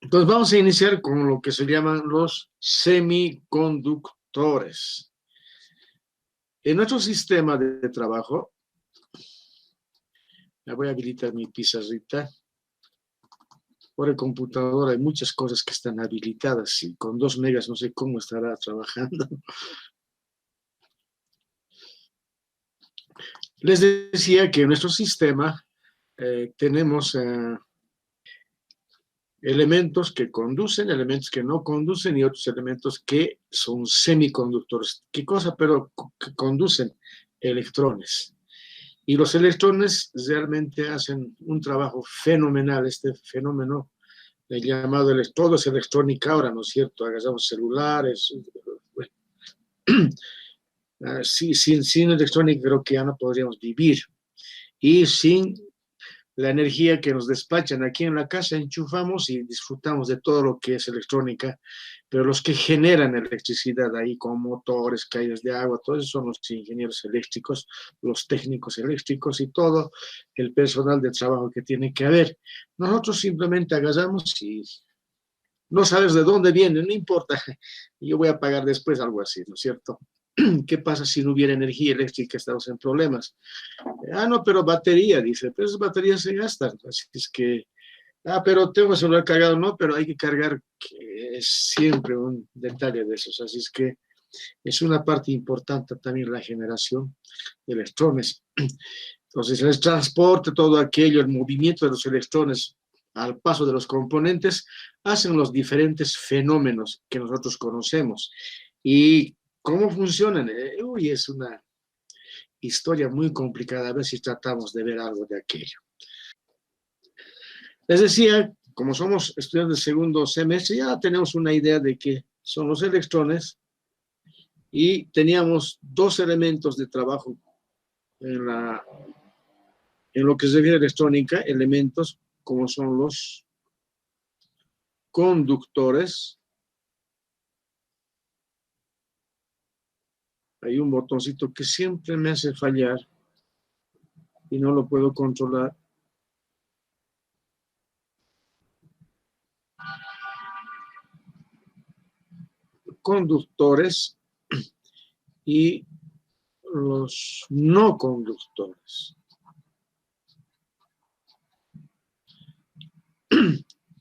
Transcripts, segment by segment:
Entonces vamos a iniciar con lo que se llaman los semiconductores. En nuestro sistema de trabajo, ya voy a habilitar mi pizarrita. Por el computador hay muchas cosas que están habilitadas y con 2 megas no sé cómo estará trabajando. Les decía que en nuestro sistema tenemos elementos que conducen, elementos que no conducen y otros elementos que son semiconductores. ¿Qué cosa? Pero que conducen electrones. Y los electrones realmente hacen un trabajo fenomenal. Este fenómeno llamado, todo es electrónica ahora, ¿no es cierto? Agarramos celulares. Bueno, sí, sin electrónica creo que ya no podríamos vivir. Y sin la energía que nos despachan aquí en la casa, enchufamos y disfrutamos de todo lo que es electrónica, pero los que generan electricidad ahí con motores, caídas de agua, todos esos son los ingenieros eléctricos, los técnicos eléctricos y todo el personal de trabajo que tiene que haber. Nosotros simplemente agarramos y no sabes de dónde viene, no importa, yo voy a pagar después algo así, ¿no es cierto? ¿Qué pasa si no hubiera energía eléctrica? Estamos en problemas. Ah, no, pero batería, dice, pero esas baterías se gastan, así es que, pero tengo el celular cargado, no, pero hay que cargar, que es siempre un detalle de esos, así es que es una parte importante también la generación de electrones. Entonces, el transporte, todo aquello, el movimiento de los electrones al paso de los componentes, hacen los diferentes fenómenos que nosotros conocemos. ¿Y cómo funcionan? Uy, es una historia muy complicada, a ver si tratamos de ver algo de aquello. Les decía, como somos estudiantes de segundo semestre, ya tenemos una idea de qué son los electrones y teníamos 2 elementos de trabajo en lo que se refiere a electrónica, elementos como son los conductores. Hay un botoncito que siempre me hace fallar y no lo puedo controlar. Conductores y los no conductores.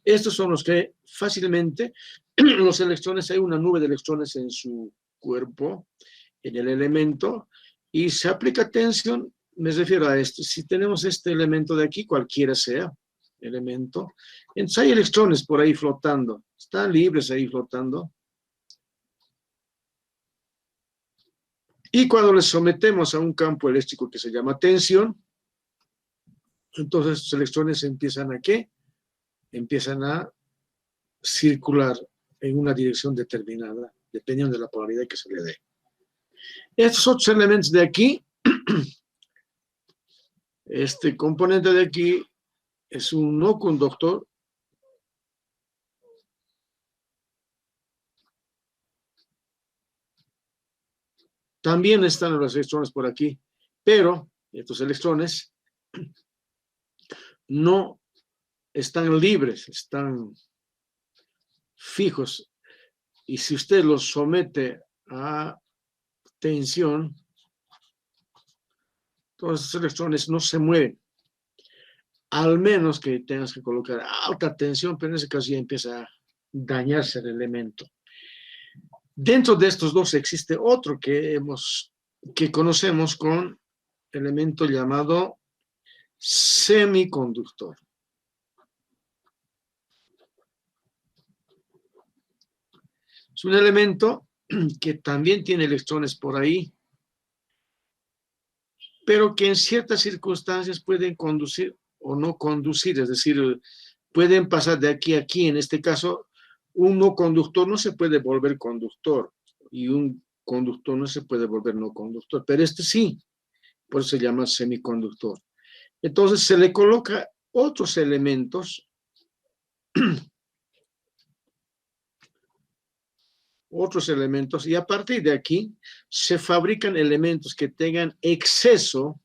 Estos son los que fácilmente, los electrones, hay una nube de electrones en su cuerpo, en el elemento, y se aplica tensión, me refiero a esto, si tenemos este elemento de aquí, cualquiera sea elemento, entonces hay electrones por ahí flotando, están libres ahí flotando, y cuando les sometemos a un campo eléctrico que se llama tensión, entonces los electrones empiezan a ¿qué? Empiezan a circular en una dirección determinada, dependiendo de la polaridad que se le dé. Estos otros elementos de aquí, este componente de aquí es un no conductor, también están los electrones por aquí, pero estos electrones no están libres, están fijos, y si usted los somete a tensión, todos esos electrones no se mueven, al menos que tengas que colocar alta tensión, pero en ese caso ya empieza a dañarse el elemento. Dentro de estos dos existe otro que conocemos con elemento llamado semiconductor. Es un elemento que también tiene electrones por ahí, pero que en ciertas circunstancias pueden conducir o no conducir, es decir, pueden pasar de aquí a aquí. En este caso, un no conductor no se puede volver conductor y un conductor no se puede volver no conductor, pero este sí, por eso se llama semiconductor. Entonces se le coloca otros elementos, y a partir de aquí se fabrican elementos que tengan exceso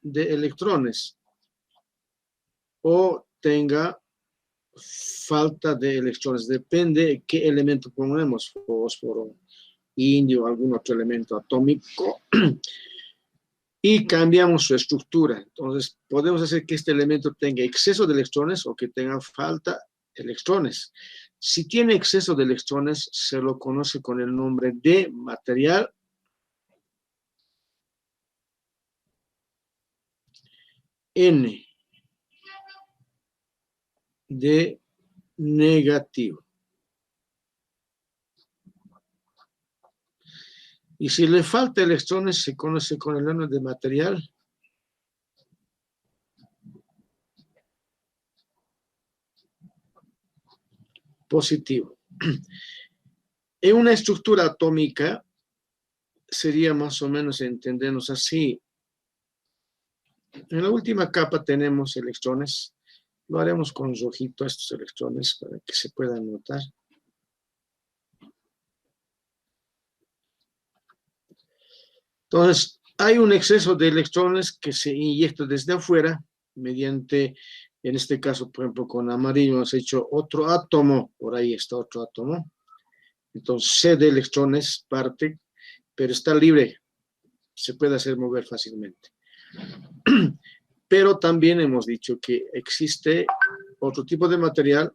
de electrones. o tenga falta de electrones. Depende qué elemento ponemos, fósforo, indio, algún otro elemento atómico, y cambiamos su estructura. Entonces, podemos hacer que este elemento tenga exceso de electrones o que tenga falta de electrones. Si tiene exceso de electrones, se lo conoce con el nombre de material N, de negativo. Y si le falta electrones, se conoce con el nombre de material positivo. En una estructura atómica sería más o menos entendernos así. En la última capa tenemos electrones. Lo haremos con rojito estos electrones para que se puedan notar. Entonces, hay un exceso de electrones que se inyecta desde afuera mediante, en este caso, por ejemplo, con amarillo hemos hecho otro átomo, por ahí está otro átomo. Entonces, C de electrones parte, pero está libre, se puede hacer mover fácilmente. Pero también hemos dicho que existe otro tipo de material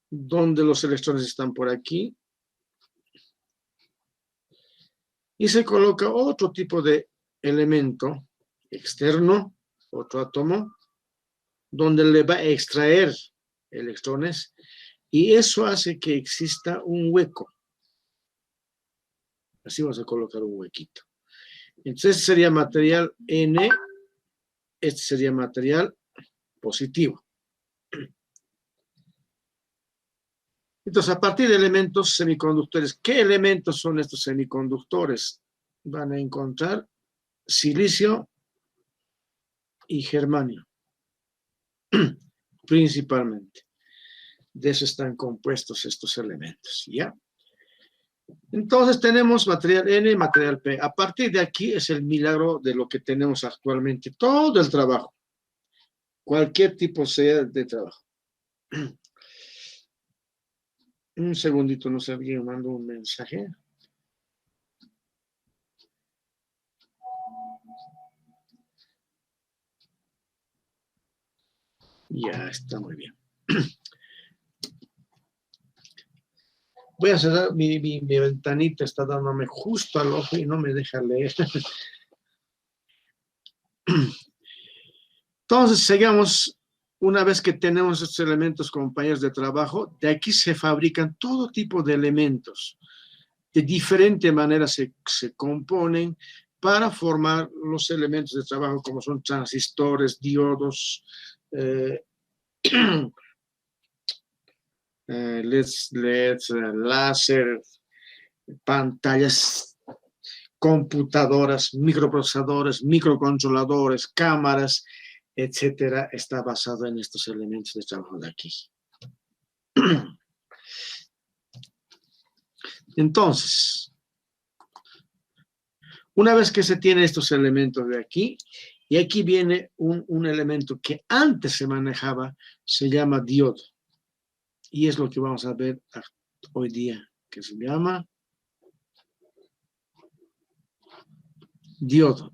donde los electrones están por aquí y se coloca otro tipo de elemento externo, otro átomo, donde le va a extraer electrones y eso hace que exista un hueco. Así vamos a colocar un huequito. Entonces sería material N, este sería material positivo. Entonces, a partir de elementos semiconductores, ¿qué elementos son estos semiconductores? Van a encontrar silicio y germanio, principalmente. De eso están compuestos estos elementos, ¿ya? Entonces tenemos material N, material P. A partir de aquí es el milagro de lo que tenemos actualmente. Todo el trabajo, cualquier tipo sea de trabajo. Un segundito, no sé, alguien mandó un mensaje. Ya, está muy bien. Voy a cerrar mi ventanita, está dándome justo al ojo y no me deja leer. Entonces, sigamos. Una vez que tenemos estos elementos, compañeros de trabajo, de aquí se fabrican todo tipo de elementos. De diferente manera se componen para formar los elementos de trabajo, como son transistores, diodos, LEDs, láser, pantallas, computadoras, microprocesadores, microcontroladores, cámaras, etcétera, está basado en estos elementos de trabajo de aquí. Entonces, una vez que se tiene estos elementos de aquí, y aquí viene un elemento que antes se manejaba, se llama diodo. Y es lo que vamos a ver hoy día, que se llama diodo.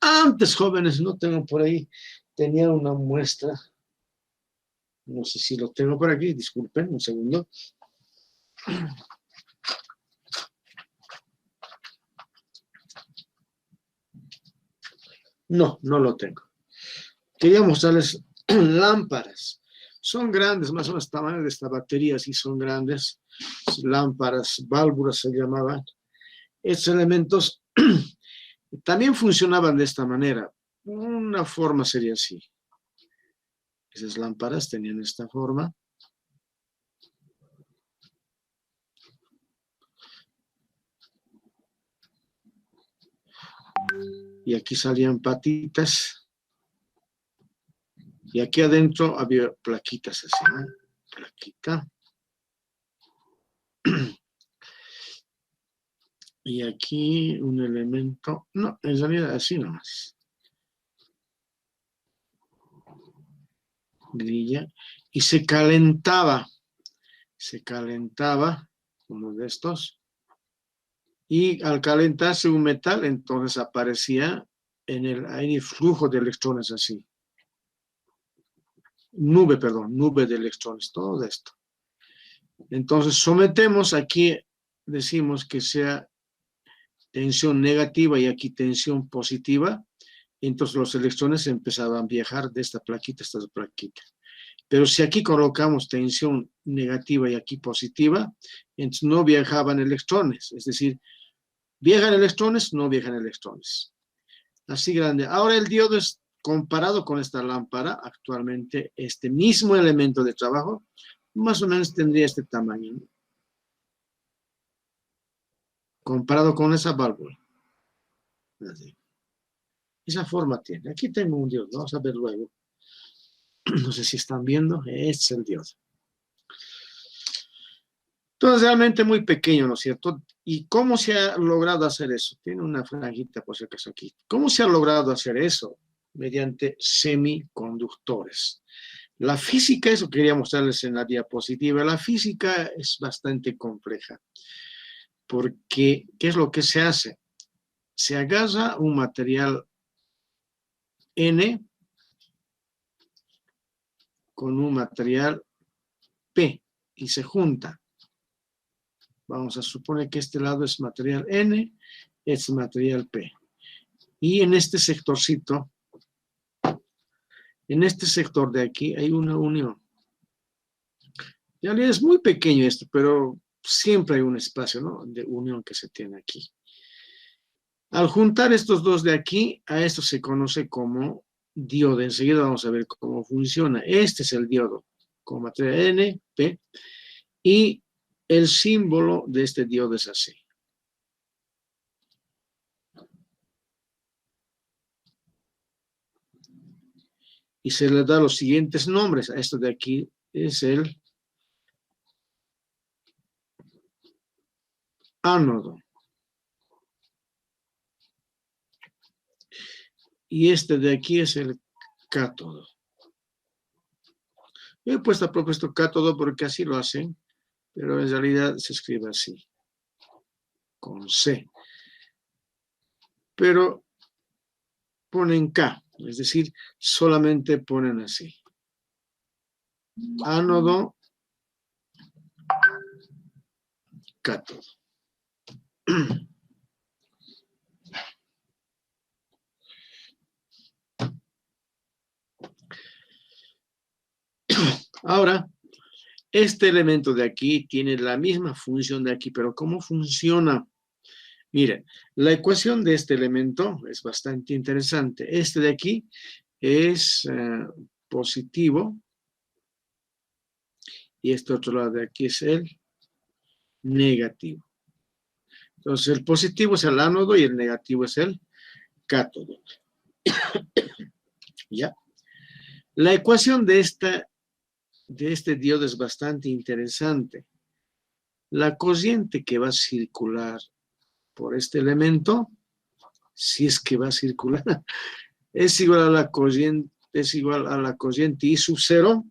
Antes, jóvenes, no tengo por ahí, tenía una muestra. No sé si lo tengo por aquí, disculpen, un segundo. No, no lo tengo. Quería mostrarles lámparas. Son grandes, más o menos tamaño de esta batería, sí son grandes. Lámparas, válvulas se llamaban. Estos elementos también funcionaban de esta manera. Una forma sería así. Esas lámparas tenían esta forma. Y aquí salían patitas. Y aquí adentro había plaquitas así, ¿no? Plaquita. Y aquí un elemento, no, en realidad así nomás. Grilla. Y se calentaba uno de estos. Y al calentarse un metal, entonces aparecía en el aire flujo de electrones así. Nube de electrones, todo esto. Entonces sometemos aquí, decimos que sea tensión negativa y aquí tensión positiva, entonces los electrones empezaban a viajar de esta plaquita a esta plaquita. Pero si aquí colocamos tensión negativa y aquí positiva, entonces no viajaban electrones, es decir, viajan electrones, no viajan electrones. Así grande. Ahora el diodo es comparado con esta lámpara, actualmente este mismo elemento de trabajo, más o menos tendría este tamaño, ¿no? Comparado con esa válvula. Así. Esa forma tiene. Aquí tengo un diodo, vamos a ver luego. No sé si están viendo, este es el diodo. Entonces, realmente muy pequeño, ¿no es cierto? ¿Y cómo se ha logrado hacer eso? Tiene una franjita, por si acaso, aquí. ¿Cómo se ha logrado hacer eso? Mediante semiconductores. La física, eso quería mostrarles en la diapositiva, la física es bastante compleja. Porque, ¿qué es lo que se hace? Se agarra un material N con un material P y se junta. Vamos a suponer que este lado es material N, es material P. Y en este sectorcito, en este sector de aquí hay una unión. En realidad es muy pequeño esto, pero siempre hay un espacio, ¿no?, de unión que se tiene aquí. Al juntar estos dos de aquí, a esto se conoce como diodo. Enseguida vamos a ver cómo funciona. Este es el diodo, con material N, P, y el símbolo de este diodo es así. Y se le da los siguientes nombres. A esto de aquí es el ánodo. Y este de aquí es el cátodo. Yo he propuesto cátodo porque así lo hacen, pero en realidad se escribe así, con C. Pero ponen K, es decir, solamente ponen así. Ánodo, cátodo. Ahora, este elemento de aquí tiene la misma función de aquí, pero ¿cómo funciona? Miren, la ecuación de este elemento es bastante interesante. Este de aquí es positivo y este otro lado de aquí es el negativo. Entonces, el positivo es el ánodo y el negativo es el cátodo. ¿Ya? La ecuación de este diodo es bastante interesante. La corriente que va a circular por este elemento, si es que va a circular, es igual a la corriente I sub 0.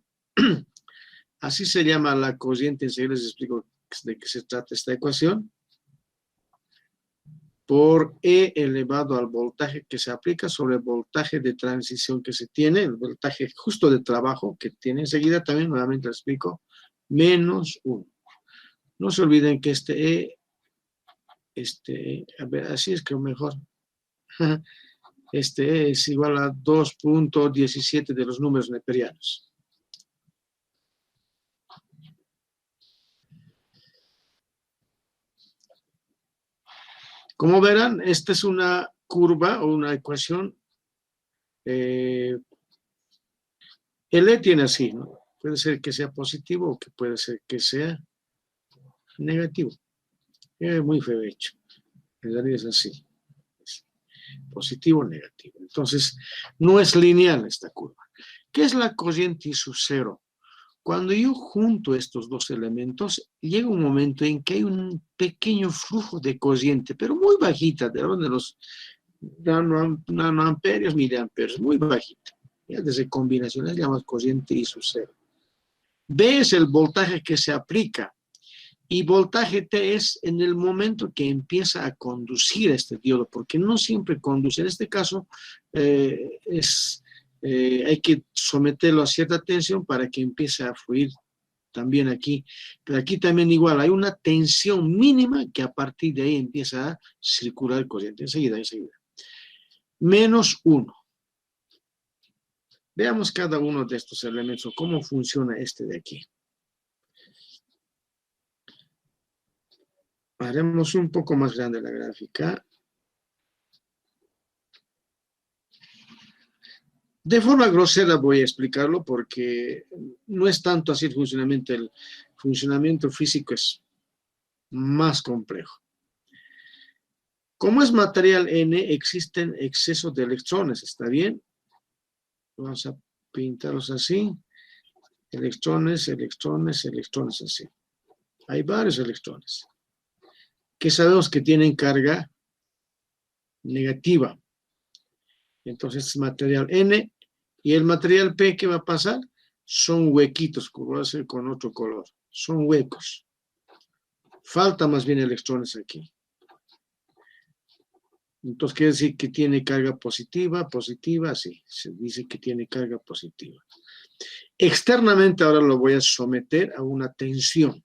Así se llama la corriente. Enseguida les explico de qué se trata esta ecuación. Por E elevado al voltaje que se aplica sobre el voltaje de transición que se tiene, el voltaje justo de trabajo que tiene. Enseguida también nuevamente les explico, menos 1. No se olviden que a ver, así es que mejor. Este es igual a 2.17 de los números neperianos. Como verán, esta es una curva o una ecuación. El E tiene así, ¿no? Puede ser que sea positivo o que puede ser que sea negativo. Es muy feo hecho. En realidad es así. Es positivo o negativo. Entonces, no es lineal esta curva. ¿Qué es la corriente I sub 0? Cuando yo junto estos dos elementos, llega un momento en que hay un pequeño flujo de corriente, pero muy bajita, de los nanoamperios, miliamperios, muy bajita. Ya desde combinaciones llamamos corriente I sub 0. B es el voltaje que se aplica y voltaje T es en el momento que empieza a conducir este diodo, porque no siempre conduce. En este caso, hay que someterlo a cierta tensión para que empiece a fluir también aquí. Pero aquí también igual, hay una tensión mínima que a partir de ahí empieza a circular corriente. Enseguida. Menos 1. Veamos cada uno de estos elementos, cómo funciona este de aquí. Haremos un poco más grande la gráfica. De forma grosera voy a explicarlo porque no es tanto así el funcionamiento físico es más complejo. Como es material N, existen excesos de electrones, ¿está bien? Vamos a pintarlos así. Electrones, así. Hay varios electrones que sabemos que tienen carga negativa. Entonces es material N. Y el material P, ¿qué va a pasar? Son huequitos, como voy a hacer con otro color. Son huecos. Falta más bien electrones aquí. Entonces quiere decir que tiene carga positiva, sí. Se dice que tiene carga positiva. Externamente ahora lo voy a someter a una tensión.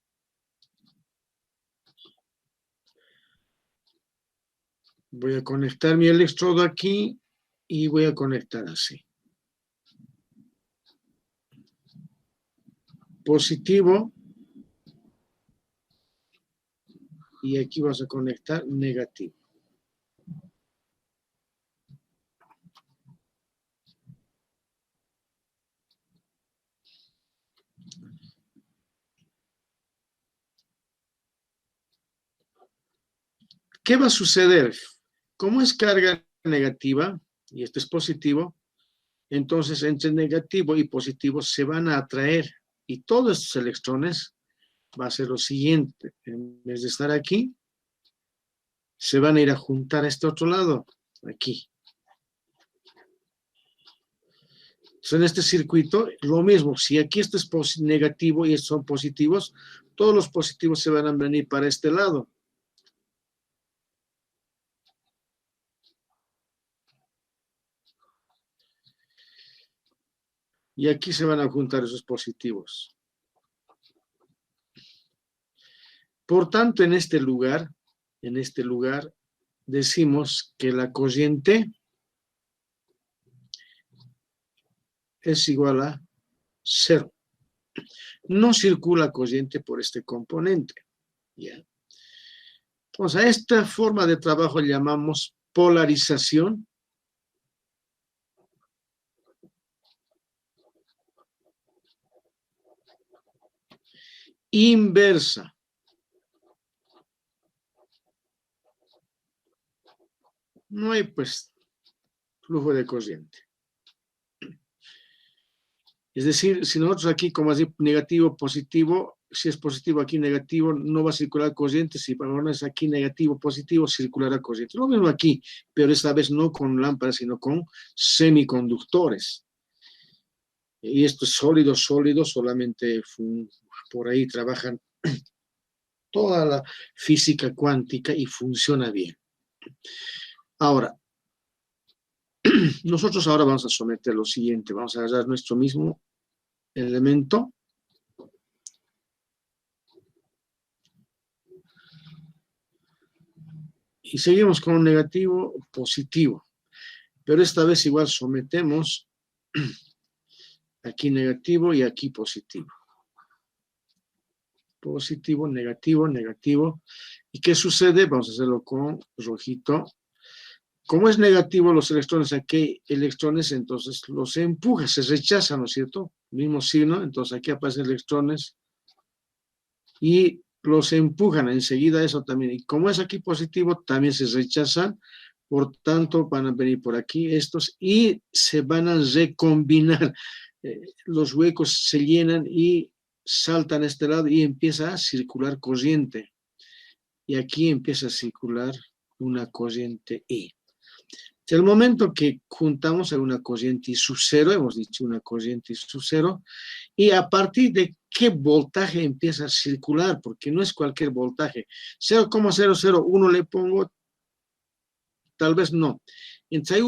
Voy a conectar mi electrodo aquí y voy a conectar así. Positivo. Y aquí vas a conectar negativo. ¿Qué va a suceder? Como es carga negativa, y esto es positivo, entonces entre negativo y positivo se van a atraer, y todos estos electrones va a ser lo siguiente, en vez de estar aquí, se van a ir a juntar a este otro lado, aquí. Entonces, en este circuito, lo mismo, si aquí esto es negativo y estos son positivos, todos los positivos se van a venir para este lado. Y aquí se van a juntar esos positivos. Por tanto, en este lugar, decimos que la corriente es igual a 0. No circula corriente por este componente. ¿Ya? Entonces, a esta forma de trabajo le llamamos polarización. Inversa. No hay, pues, flujo de corriente. Es decir, si nosotros aquí, como así, negativo, positivo, si es positivo aquí, negativo, no va a circular corriente. Si ahora es aquí negativo, positivo, circulará corriente. Lo mismo aquí, pero esta vez no con lámparas, sino con semiconductores. Y esto es sólido, solamente por ahí trabajan toda la física cuántica y funciona bien. Ahora, nosotros ahora vamos a someter lo siguiente, vamos a agarrar nuestro mismo elemento y seguimos con un negativo, positivo, pero esta vez igual sometemos aquí negativo y aquí positivo. Positivo, negativo, negativo. ¿Y qué sucede? Vamos a hacerlo con rojito. Como es negativo los electrones, aquí hay electrones, entonces los empuja, se rechazan, ¿no es cierto? Mismo signo, entonces aquí aparecen electrones y los empujan enseguida eso también. Y como es aquí positivo, también se rechazan, por tanto van a venir por aquí estos y se van a recombinar. los huecos se llenan y saltan a este lado y empieza a circular corriente. Y aquí empieza a circular una corriente E. El momento que juntamos hay una corriente I sub 0, hemos dicho una corriente I sub 0, y a partir de qué voltaje empieza a circular, porque no es cualquier voltaje. 0,001 le pongo, tal vez no. Entonces hay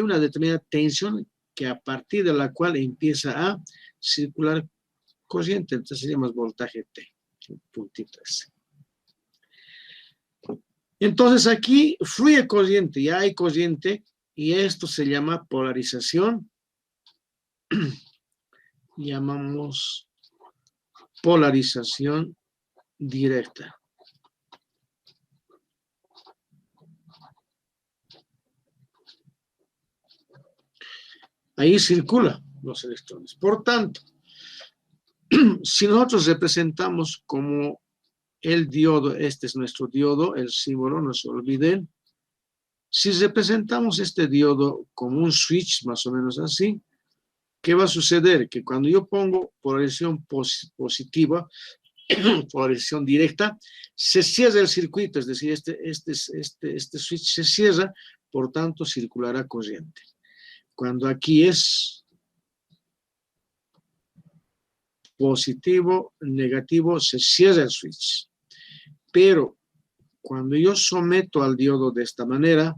una determinada tensión que a partir de la cual empieza a circular corriente, entonces se llama voltaje T, el puntito ese. Entonces aquí fluye corriente, ya hay corriente, y esto se llama polarización. Llamamos polarización directa. Ahí circulan los electrones. Por tanto, si nosotros representamos como el diodo, este es nuestro diodo, el símbolo, no se olviden. Si representamos este diodo como un switch, más o menos así, ¿qué va a suceder? Que cuando yo pongo polarización positiva, polarización directa, se cierra el circuito, es decir, este switch se cierra, por tanto circulará corriente. Cuando aquí es positivo, negativo, se cierra el switch. Pero cuando yo someto al diodo de esta manera,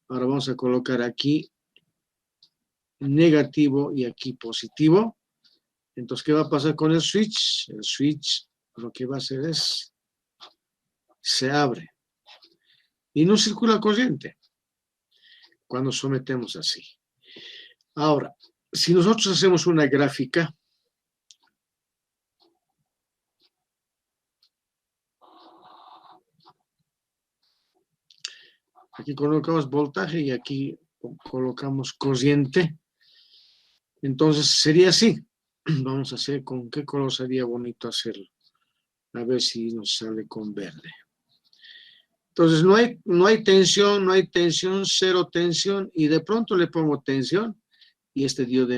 ahora vamos a colocar aquí negativo y aquí positivo. Entonces, ¿qué va a pasar con el switch? El switch lo que va a hacer es, se abre y no circula corriente cuando sometemos así. Ahora, si nosotros hacemos una gráfica, aquí colocamos voltaje y aquí colocamos corriente. Entonces sería así. Vamos a hacer con qué color sería bonito hacerlo. A ver si nos sale con verde. Entonces no hay tensión, cero tensión, y de pronto le pongo tensión y este diodo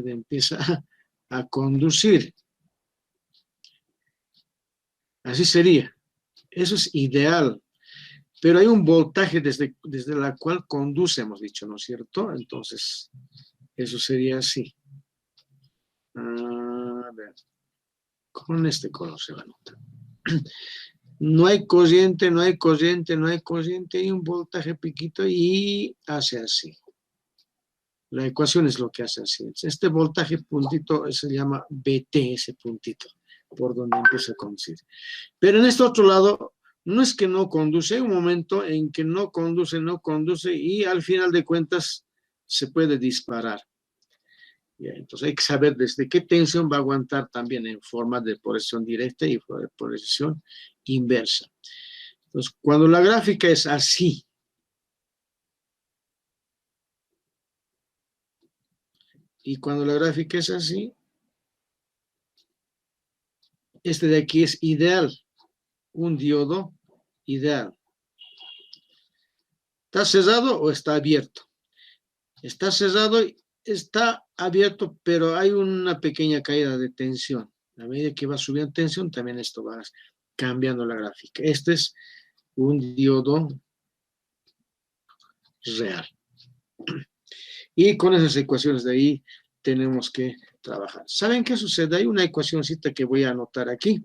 empieza a conducir. Así sería. Eso es ideal. Pero hay un voltaje desde la cual conduce, hemos dicho, ¿no es cierto? Entonces, eso sería así. A ver, con este color se va a notar. No hay corriente, hay un voltaje piquito y hace así. La ecuación es lo que hace así. Este voltaje puntito se llama BT, ese puntito, por donde empieza a conducir. Pero en este otro lado, no es que no conduce, hay un momento en que no conduce y al final de cuentas se puede disparar. Ya, entonces hay que saber desde qué tensión va a aguantar también en forma de polarización directa y de polarización inversa. Entonces, cuando la gráfica es así, y cuando la gráfica es así, este de aquí es ideal, un diodo ideal. ¿Está cerrado o está abierto? Está cerrado, está abierto, pero hay una pequeña caída de tensión. A medida que va subiendo tensión, también esto va cambiando la gráfica. Este es un diodo real. Y con esas ecuaciones de ahí tenemos que trabajar. ¿Saben qué sucede? Hay una ecuacióncita que voy a anotar aquí,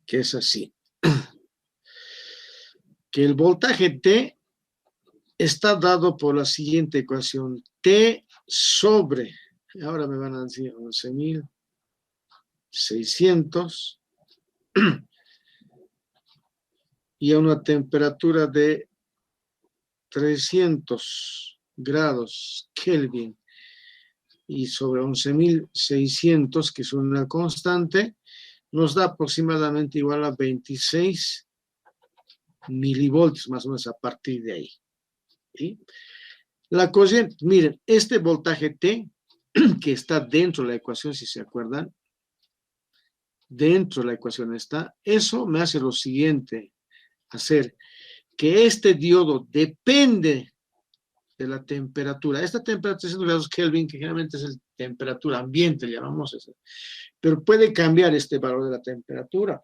que es así. Que el voltaje T está dado por la siguiente ecuación. T sobre, ahora me van a decir 11.600 y a una temperatura de 300 grados Kelvin y sobre 11.600, que es una constante, nos da aproximadamente igual a 26 milivoltios, más o menos a partir de ahí. ¿Sí? La corriente, miren, este voltaje T, que está dentro de la ecuación, si se acuerdan, dentro de la ecuación está, eso me hace lo siguiente, hacer que este diodo depende de la temperatura. Esta temperatura 300 grados Kelvin, que generalmente es la temperatura ambiente, llamamos eso, pero puede cambiar este valor de la temperatura.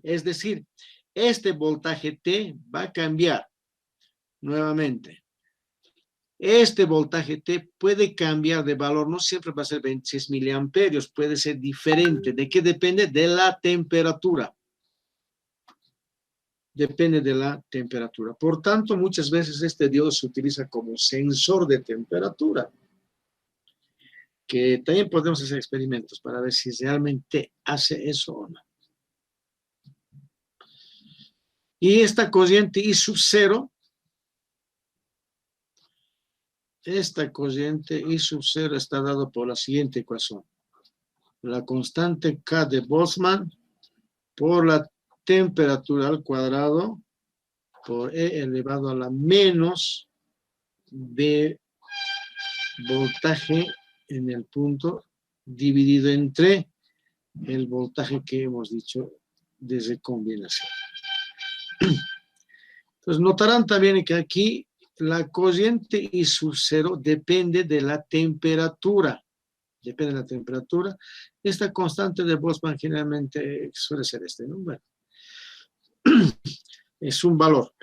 Es decir, este voltaje T va a cambiar nuevamente. Este voltaje T puede cambiar de valor, no siempre va a ser 26 miliamperios, puede ser diferente. ¿De qué depende? De la temperatura. Depende de la temperatura. Por tanto, muchas veces este diodo se utiliza como sensor de temperatura, que también podemos hacer experimentos para ver si realmente hace eso o no. Y esta corriente I sub 0, esta corriente I sub 0 está dado por la siguiente ecuación. La constante K de Boltzmann por la temperatura al cuadrado por E elevado a la menos B voltaje en el punto dividido entre el voltaje que hemos dicho de recombinación. Entonces notarán también que aquí la corriente I sub 0 depende de la temperatura. Depende de la temperatura. Esta constante de Boltzmann generalmente suele ser este, ¿no? Bueno, es un valor.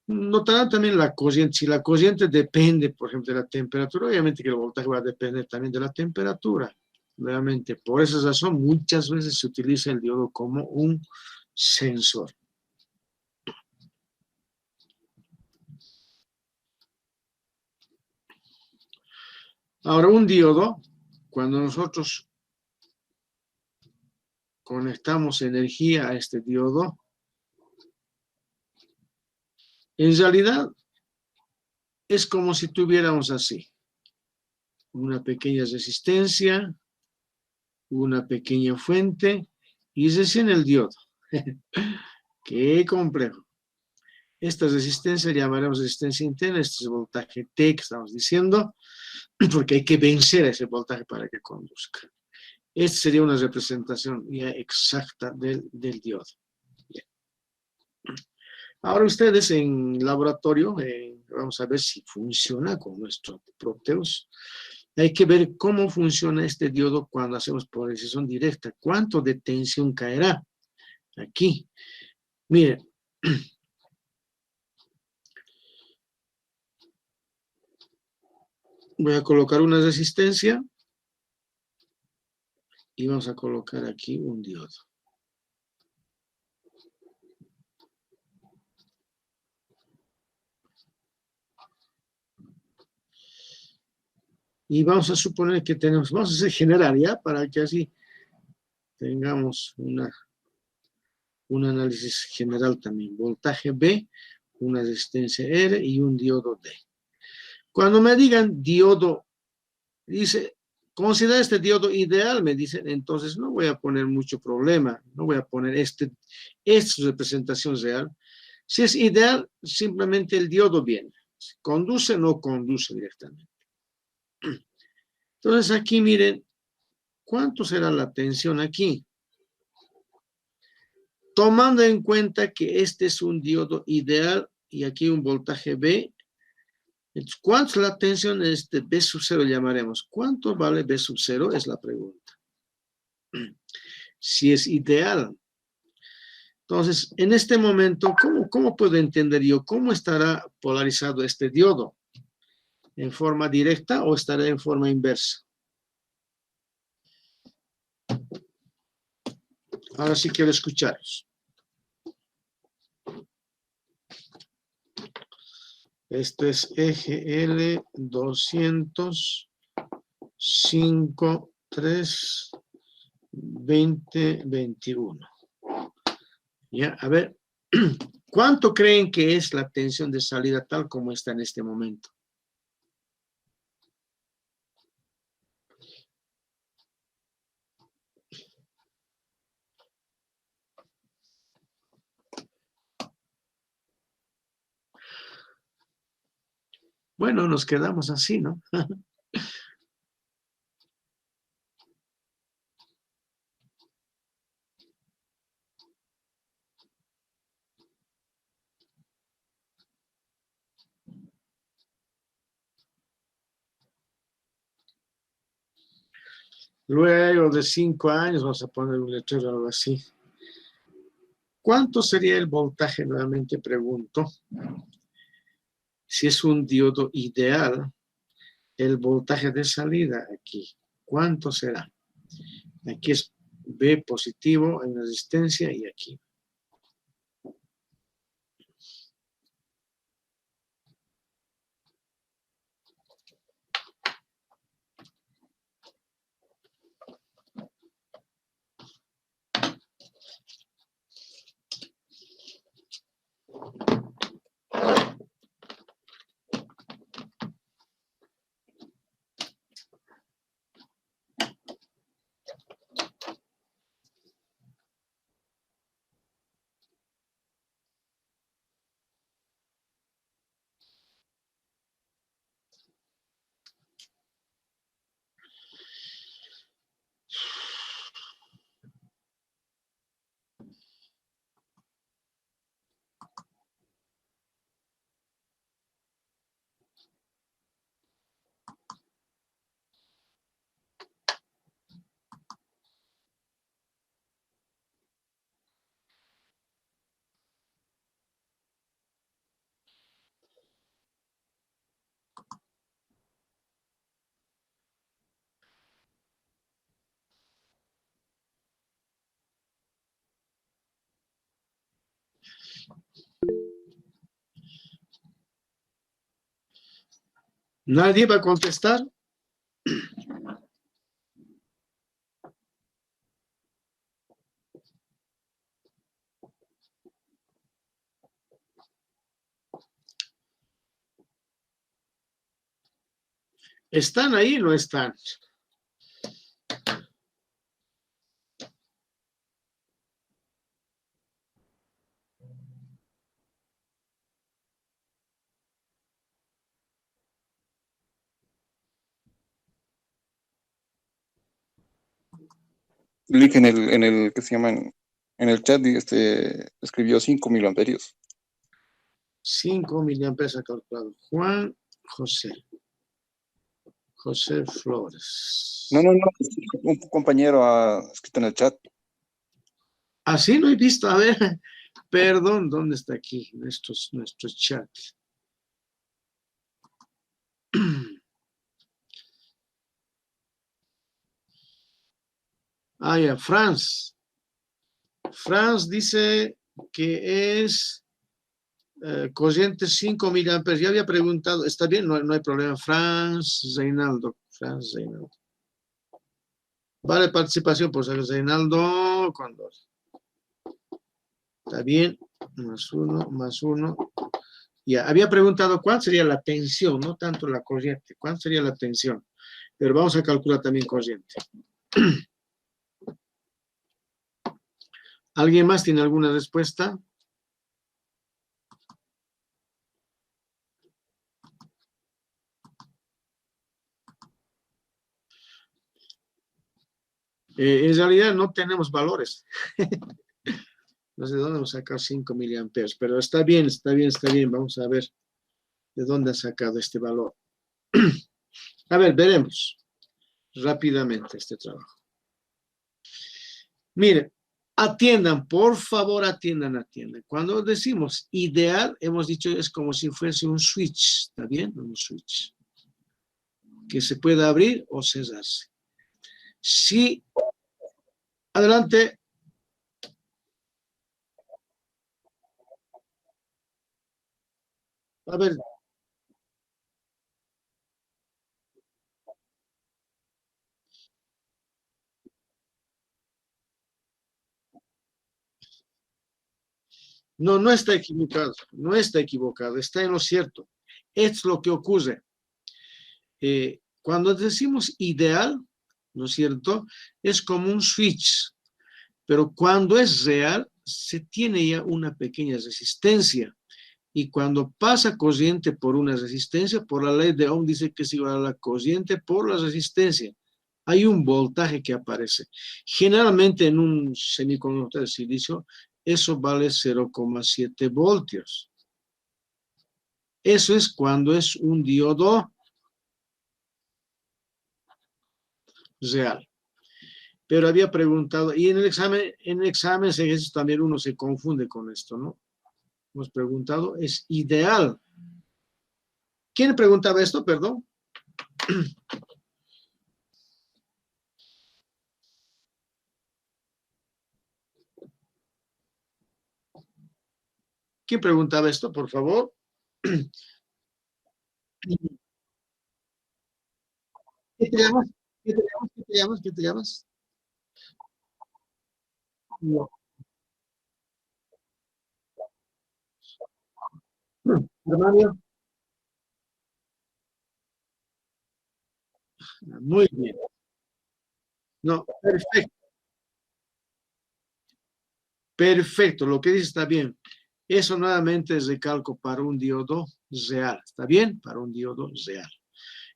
Notarán también la corriente. Si la corriente depende, por ejemplo, de la temperatura, obviamente que el voltaje va a depender también de la temperatura. Nuevamente, por esa razón, muchas veces se utiliza el diodo como un sensor. Ahora, un diodo, cuando nosotros conectamos energía a este diodo, en realidad es como si tuviéramos así una pequeña resistencia, una pequeña fuente y recién el diodo. Qué complejo. Esta resistencia llamaremos resistencia interna, este es el voltaje T que estamos diciendo, porque hay que vencer a ese voltaje para que conduzca. Esta sería una representación ya exacta del diodo. Bien. Ahora ustedes en laboratorio, vamos a ver si funciona con nuestro Proteus. Hay que ver cómo funciona este diodo cuando hacemos polarización directa. ¿Cuánto de tensión caerá? Aquí. Miren. Voy a colocar una resistencia y vamos a colocar aquí un diodo. Y vamos a suponer que tenemos, vamos a hacer general ya, para que así tengamos un análisis general también. Voltaje B, una resistencia R y un diodo D. Cuando me digan diodo, dice, considera este diodo ideal, me dicen, entonces no voy a poner mucho problema, no voy a poner esta representación real. Si es ideal, simplemente el diodo viene. Si conduce, no conduce directamente. Entonces aquí miren, ¿cuánto será la tensión aquí? Tomando en cuenta que este es un diodo ideal y aquí un voltaje B, ¿cuánto es la tensión de este B sub 0 llamaremos? ¿Cuánto vale B sub 0? Es la pregunta. Si es ideal. Entonces, en este momento, ¿cómo puedo entender yo cómo estará polarizado este diodo? ¿En forma directa o estará en forma inversa? Ahora sí quiero escucharos. Esto es EGL 205 3 2021. Ya, a ver, ¿cuánto creen que es la tensión de salida tal como está en este momento? Bueno, nos quedamos así, ¿no? Luego de 5 años vamos a poner un letrero, algo así. ¿Cuánto sería el voltaje? Nuevamente pregunto. Si es un diodo ideal, el voltaje de salida aquí, ¿cuánto será? Aquí es B positivo en resistencia y aquí. ¿Nadie va a contestar? ¿Están ahí o no están? Lick en el que se llama en el chat, escribió 5 miliamperios. 5 miliamperes ha calculado. Juan José. José Flores. No, un compañero ha escrito en el chat. Así no he visto. A ver, perdón, ¿dónde está aquí nuestro chat? Ah, ya, Franz. Franz dice que es corriente 5 miliamperes. Ya había preguntado, está bien, no hay problema. Franz Reinaldo. Vale, participación por ser Reinaldo Condor. Está bien, más uno. Ya, había preguntado cuál sería la tensión, no tanto la corriente, cuál sería la tensión. Pero vamos a calcular también corriente. ¿Alguien más tiene alguna respuesta? En realidad no tenemos valores. No sé de dónde hemos sacado 5 miliamperes, pero está bien. Vamos a ver de dónde ha sacado este valor. A ver, veremos rápidamente este trabajo. Miren, atiendan, por favor, atiendan. Cuando decimos ideal, hemos dicho es como si fuese un switch, ¿está bien? Un switch que se puede abrir o cerrarse. Sí, adelante. A ver, no está equivocado, está en lo cierto. Es lo que ocurre. Cuando decimos ideal, ¿no es cierto? Es como un switch, pero cuando es real, se tiene ya una pequeña resistencia. Y cuando pasa corriente por una resistencia, por la ley de Ohm dice que es igual a la corriente por la resistencia. Hay un voltaje que aparece. Generalmente en un semiconductor de silicio, eso vale 0,7 voltios. Eso es cuando es un diodo real. pero había preguntado, y en el examen también uno se confunde con esto, ¿no? Hemos preguntado, es ideal. ¿Quién preguntaba esto, perdón? ¿Quién preguntaba esto, por favor? ¿Qué te llamas? ¿Qué te llamas? ¿Qué te llamas? ¿Qué te llamas? No. Armario. Muy bien. No, perfecto. Perfecto, lo que dice está bien. Eso nuevamente es recalco para un diodo real. ¿Está bien? Para un diodo real.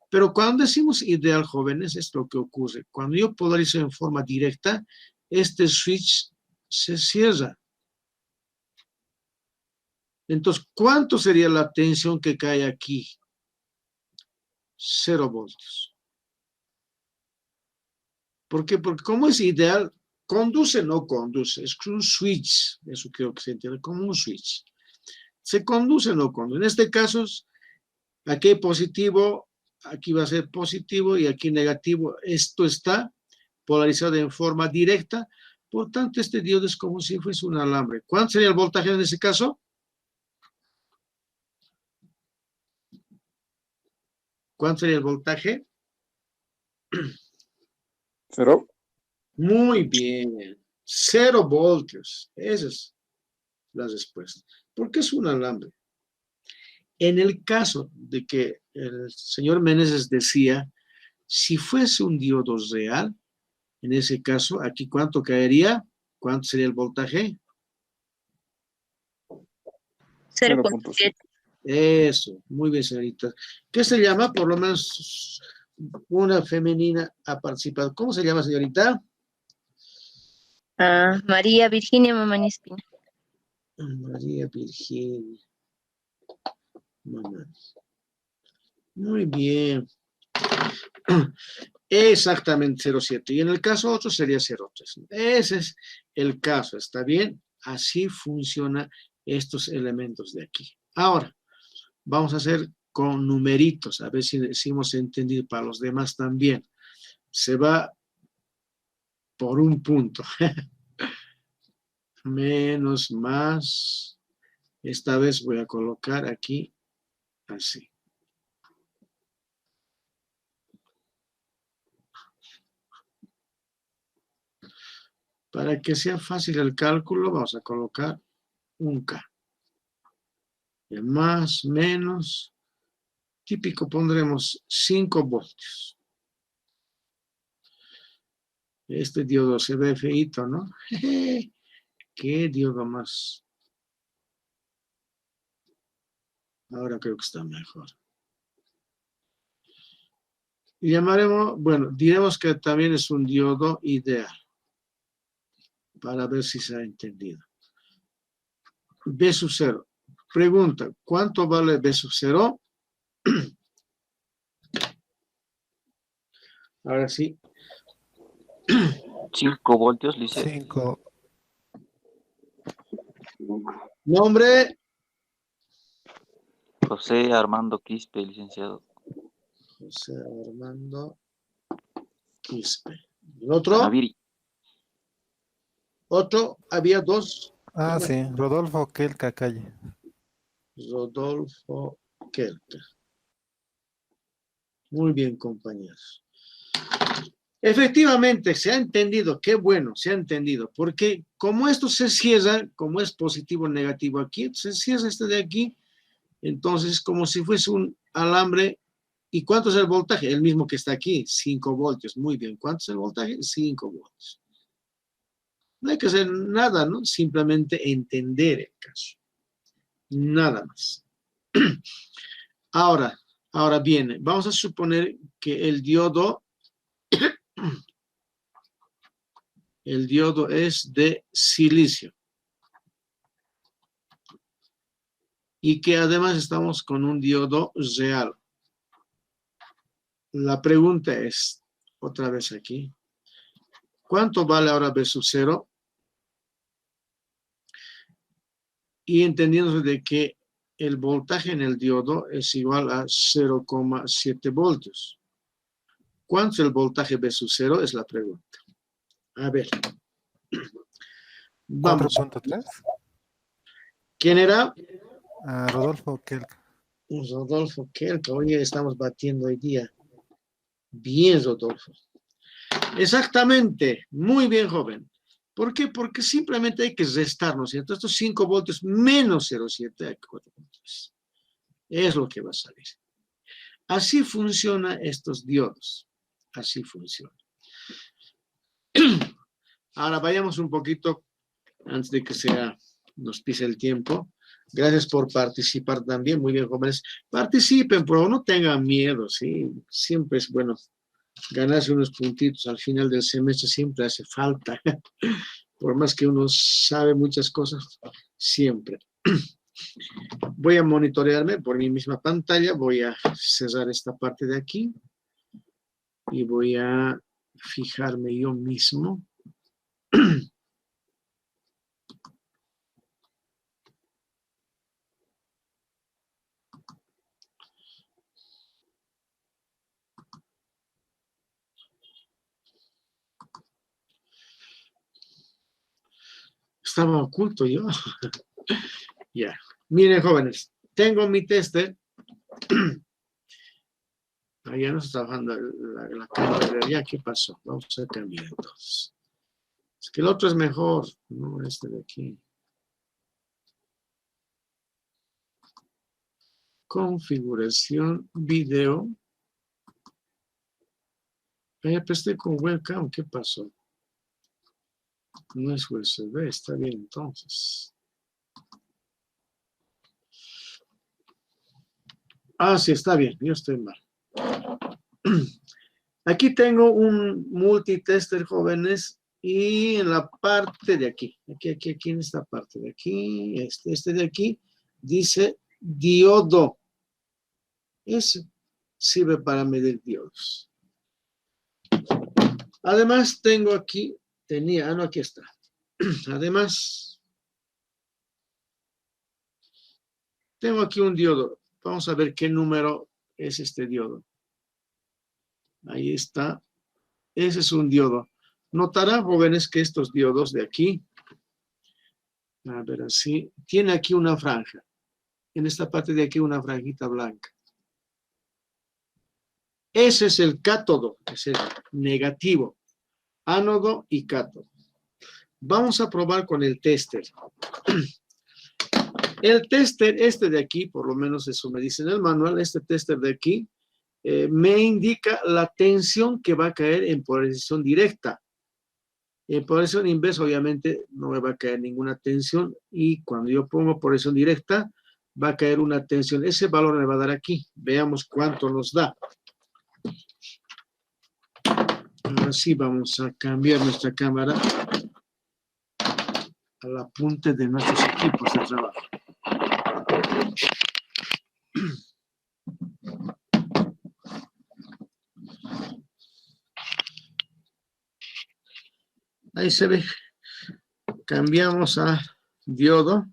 Pero cuando decimos ideal, jóvenes, es lo que ocurre. Cuando yo polarizo en forma directa, este switch se cierra. Entonces, ¿cuánto sería la tensión que cae aquí? 0 voltios. ¿Por qué? Porque como es ideal, conduce o no conduce. Es un switch. Eso creo que se entiende como un switch. Se conduce o no conduce. En este caso, aquí hay positivo, aquí va a ser positivo y aquí negativo. Esto está polarizado en forma directa. Por tanto, este diodo es como si fuese un alambre. ¿Cuánto sería el voltaje en ese caso? ¿Cuánto sería el voltaje? 0. Muy bien. 0 voltios. Esa es la respuesta. Porque es un alambre. En el caso de que el señor Meneses decía, si fuese un diodo real, en ese caso, aquí ¿cuánto caería? ¿Cuánto sería el voltaje? 0.7. Eso, muy bien, señorita. ¿Qué se llama? Por lo menos una femenina ha participado. ¿Cómo se llama, señorita? María Virginia Mamani Espina. María Virginia. Mamá. Muy bien. Exactamente 0,7. Y en el caso 8 sería 0,3. Ese es el caso, ¿está bien? Así funcionan estos elementos de aquí. Ahora, vamos a hacer con numeritos, a ver si hemos entendido para los demás también. Se va por un punto. Menos, más. Esta vez voy a colocar aquí así. Para que sea fácil el cálculo, vamos a colocar un K. El más, menos, típico pondremos 5 voltios. Este diodo se ve feíto, ¿no? ¿Qué diodo más? Ahora creo que está mejor. Y llamaremos, bueno, diremos que también es un diodo ideal. Para ver si se ha entendido. B sub 0. Pregunta, ¿cuánto vale B sub 0? Ahora sí. 5 voltios, dice. 5. Nombre. José Armando Quispe, licenciado. José Armando Quispe. ¿El otro? Naviri. Otro, había dos. Sí, Rodolfo Kelka Calle. Rodolfo Kelter. Muy bien, compañeros. Efectivamente, se ha entendido, qué bueno, se ha entendido, porque como esto se cierra, como es positivo o negativo aquí, se cierra este de aquí, entonces como si fuese un alambre. ¿Y cuánto es el voltaje? El mismo que está aquí, 5 voltios. Muy bien, ¿cuánto es el voltaje? 5 voltios. No hay que hacer nada, ¿no? Simplemente entender el caso. Nada más. Ahora viene, vamos a suponer que el diodo es de silicio. Y que además estamos con un diodo real. La pregunta es, otra vez aquí, ¿Cuánto vale ahora B sub 0? Y entendiendo de que el voltaje en el diodo es igual a 0,7 voltios. ¿Cuánto es el voltaje B sub 0? Es la pregunta. A ver. Vamos. 4.3. ¿Quién era? Rodolfo Kelka. Rodolfo Kelka. Oye, estamos batiendo hoy día. Bien, Rodolfo. Exactamente. Muy bien, joven. ¿Por qué? Porque simplemente hay que restar, ¿no es cierto? Estos 5 voltios menos 0,7 hay 4.3. Es lo que va a salir. Así funcionan estos diodos. Así funciona. Ahora vayamos un poquito, antes de que nos pise el tiempo. Gracias por participar también. Muy bien, jóvenes. Participen, pero no tengan miedo, ¿sí? Siempre es bueno ganarse unos puntitos al final del semestre, siempre hace falta. Por más que uno sabe muchas cosas, siempre. Voy a monitorearme por mi misma pantalla. Voy a cerrar esta parte de aquí. Y voy a fijarme yo mismo. Estaba oculto yo. Ya. Miren, jóvenes, tengo mi tester. Allá no está trabajando la cámara de allá. ¿Qué pasó? Vamos a cambiar entonces. Es que el otro es mejor, no este de aquí. Configuración, video. Ahí estoy con webcam. ¿Qué pasó? No es USB, está bien entonces. Ah, sí, está bien, yo estoy mal. Aquí tengo un multitester, jóvenes, y en la parte de aquí, aquí en esta parte de aquí, este de aquí, dice diodo. Ese sirve para medir diodos. Además, tengo aquí, no, aquí está. Además, tengo aquí un diodo. Vamos a ver qué número es este diodo. Ahí está. Ese es un diodo. Notarán, jóvenes, que estos diodos de aquí, a ver así, tiene aquí una franja. En esta parte de aquí una franjita blanca. Ese es el cátodo, es el negativo. Ánodo y cátodo. Vamos a probar con el tester. El tester, este de aquí, por lo menos eso me dice en el manual, este tester de aquí, me indica la tensión que va a caer en polarización directa. En polarización inversa, obviamente, no me va a caer ninguna tensión, y cuando yo pongo polarización directa, va a caer una tensión. Ese valor me va a dar aquí. Veamos cuánto nos da. Ahora sí vamos a cambiar nuestra cámara al apunte de nuestros equipos de trabajo. Ahí se ve. Cambiamos a diodo.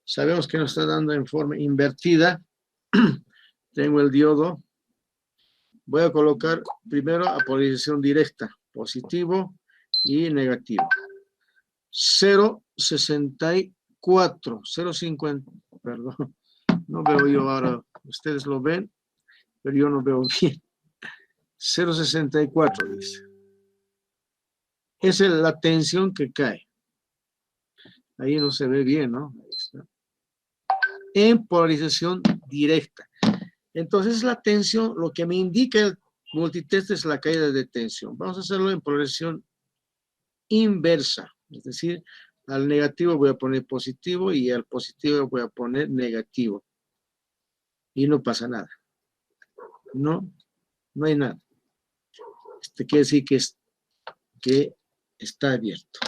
Sabemos que nos está dando en forma invertida. Tengo el diodo. Voy a colocar primero a polarización directa, positivo y negativo. 0,64, 0,50, perdón, no veo yo ahora, ustedes lo ven, pero yo no veo bien. 0,64 dice. Esa es la tensión que cae. Ahí no se ve bien, ¿no? Ahí está. En polarización directa. Entonces la tensión, lo que me indica el multitest es la caída de tensión. Vamos a hacerlo en polarización inversa. Es decir, al negativo voy a poner positivo y al positivo voy a poner negativo. Y no pasa nada. No hay nada. Quiere decir que está abierto.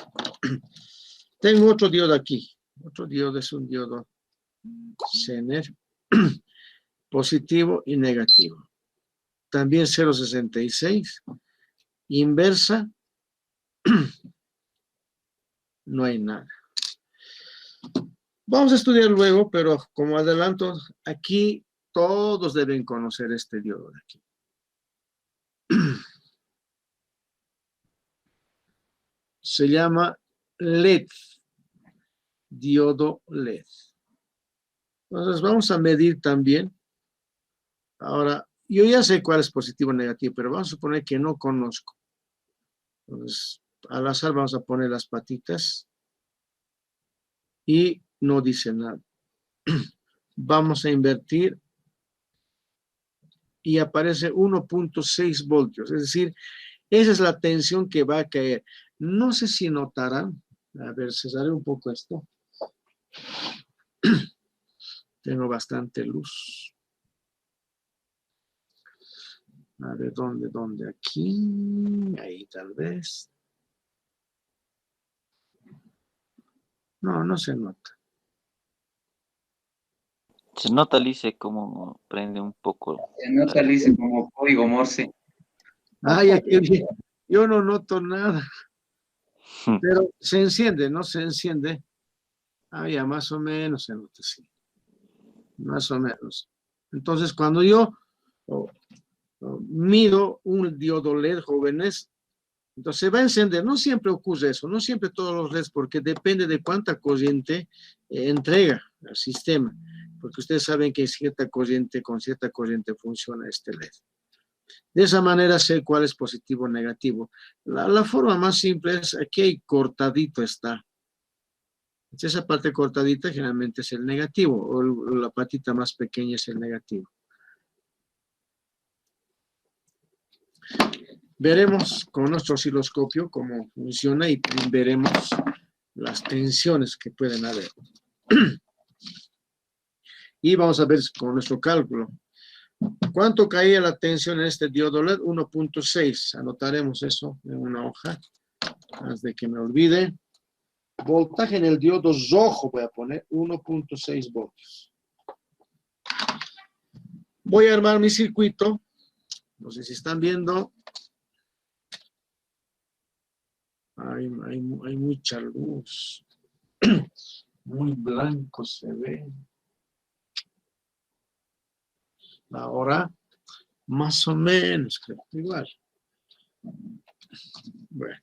Tengo otro diodo aquí. Otro diodo es un diodo Zener. Positivo y negativo. También 0,66 inversa, no hay nada. Vamos a estudiar luego, pero como adelanto, aquí todos deben conocer este diodo de aquí. Se llama LED, diodo LED. Entonces vamos a medir también. Ahora, yo ya sé cuál es positivo o negativo, pero vamos a suponer que no conozco. Entonces, al azar vamos a poner las patitas y no dice nada. Vamos a invertir y aparece 1.6 voltios, es decir, esa es la tensión que va a caer. No sé si notarán, a ver, cesaré un poco esto. Tengo bastante luz. A ver, ¿dónde? Aquí, ahí tal vez. No, no se nota. Se nota, Lice, como prende un poco. Se nota, Lice, como código Morse. Ay, aquí bien. Yo no noto nada. Pero se enciende, ¿no? Se enciende. Ah, ya más o menos se nota, sí. Más o menos. Entonces, cuando yo mido un diodo LED, jóvenes, entonces se va a encender. No siempre ocurre eso, no siempre todos los LEDs, porque depende de cuánta corriente entrega al sistema. Porque ustedes saben que con cierta corriente funciona este LED. De esa manera sé cuál es positivo o negativo. La forma más simple es, aquí hay cortadito está. Esa parte cortadita generalmente es el negativo, o la patita más pequeña es el negativo. Veremos con nuestro osciloscopio cómo funciona y veremos las tensiones que pueden haber. Y vamos a ver con nuestro cálculo. ¿Cuánto caía la tensión en este diodo LED? 1.6. Anotaremos eso en una hoja, antes de que me olvide. Voltaje en el diodo rojo voy a poner 1.6 voltios. Voy a armar mi circuito. No sé si están viendo. Hay mucha luz. Muy blanco se ve. Ahora, más o menos, creo, igual. Bueno.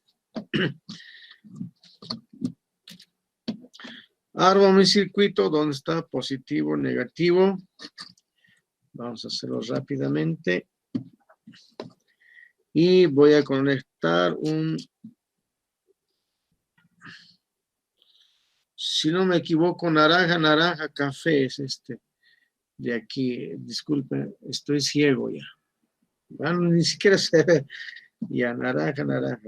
Armo mi circuito, donde está positivo, negativo. Vamos a hacerlo rápidamente. Y voy a conectar si no me equivoco, naranja, café es este. De aquí, disculpen, estoy ciego ya. Bueno, ni siquiera se ve. Ya, naranja,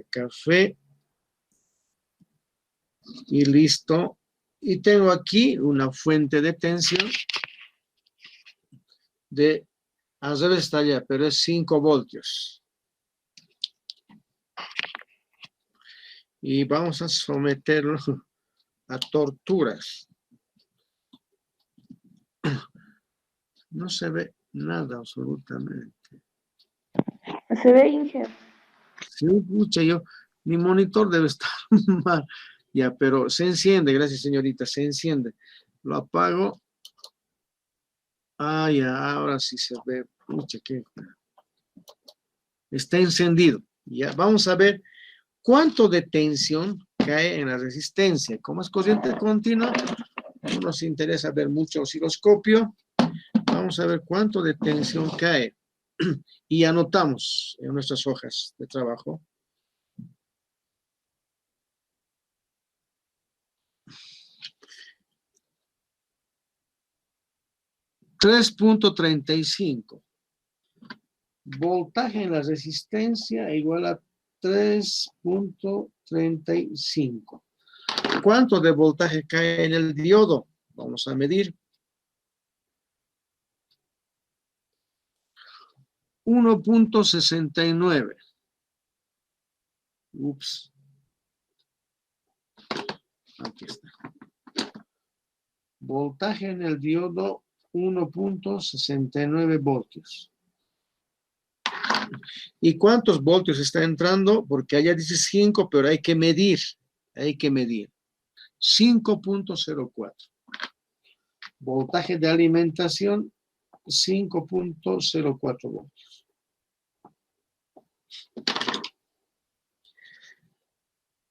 café. Y listo. Y tengo aquí una fuente de tensión de, al revés está allá, pero es 5 voltios. Y vamos a someterlo a torturas. No se ve nada absolutamente. Se ve, Inge. Sí, pucha, mi monitor debe estar mal. Ya, pero se enciende, gracias señorita, se enciende. Lo apago. Ah, ya, ahora sí se ve. Pucha, que está encendido. Ya, vamos a ver cuánto de tensión cae en la resistencia. Como es corriente continua, no nos interesa ver mucho osciloscopio. Vamos a ver cuánto de tensión cae. Y anotamos en nuestras hojas de trabajo. $3.35. Voltaje en la resistencia igual a 3.35. ¿Cuánto de voltaje cae en el diodo? Vamos a medir. 1.69. Ups. Aquí está. Voltaje en el diodo 1.69 voltios. ¿Y cuántos voltios está entrando? Porque allá dice 5, pero hay que medir. Hay que medir. 5.04. Voltaje de alimentación, 5.04 voltios.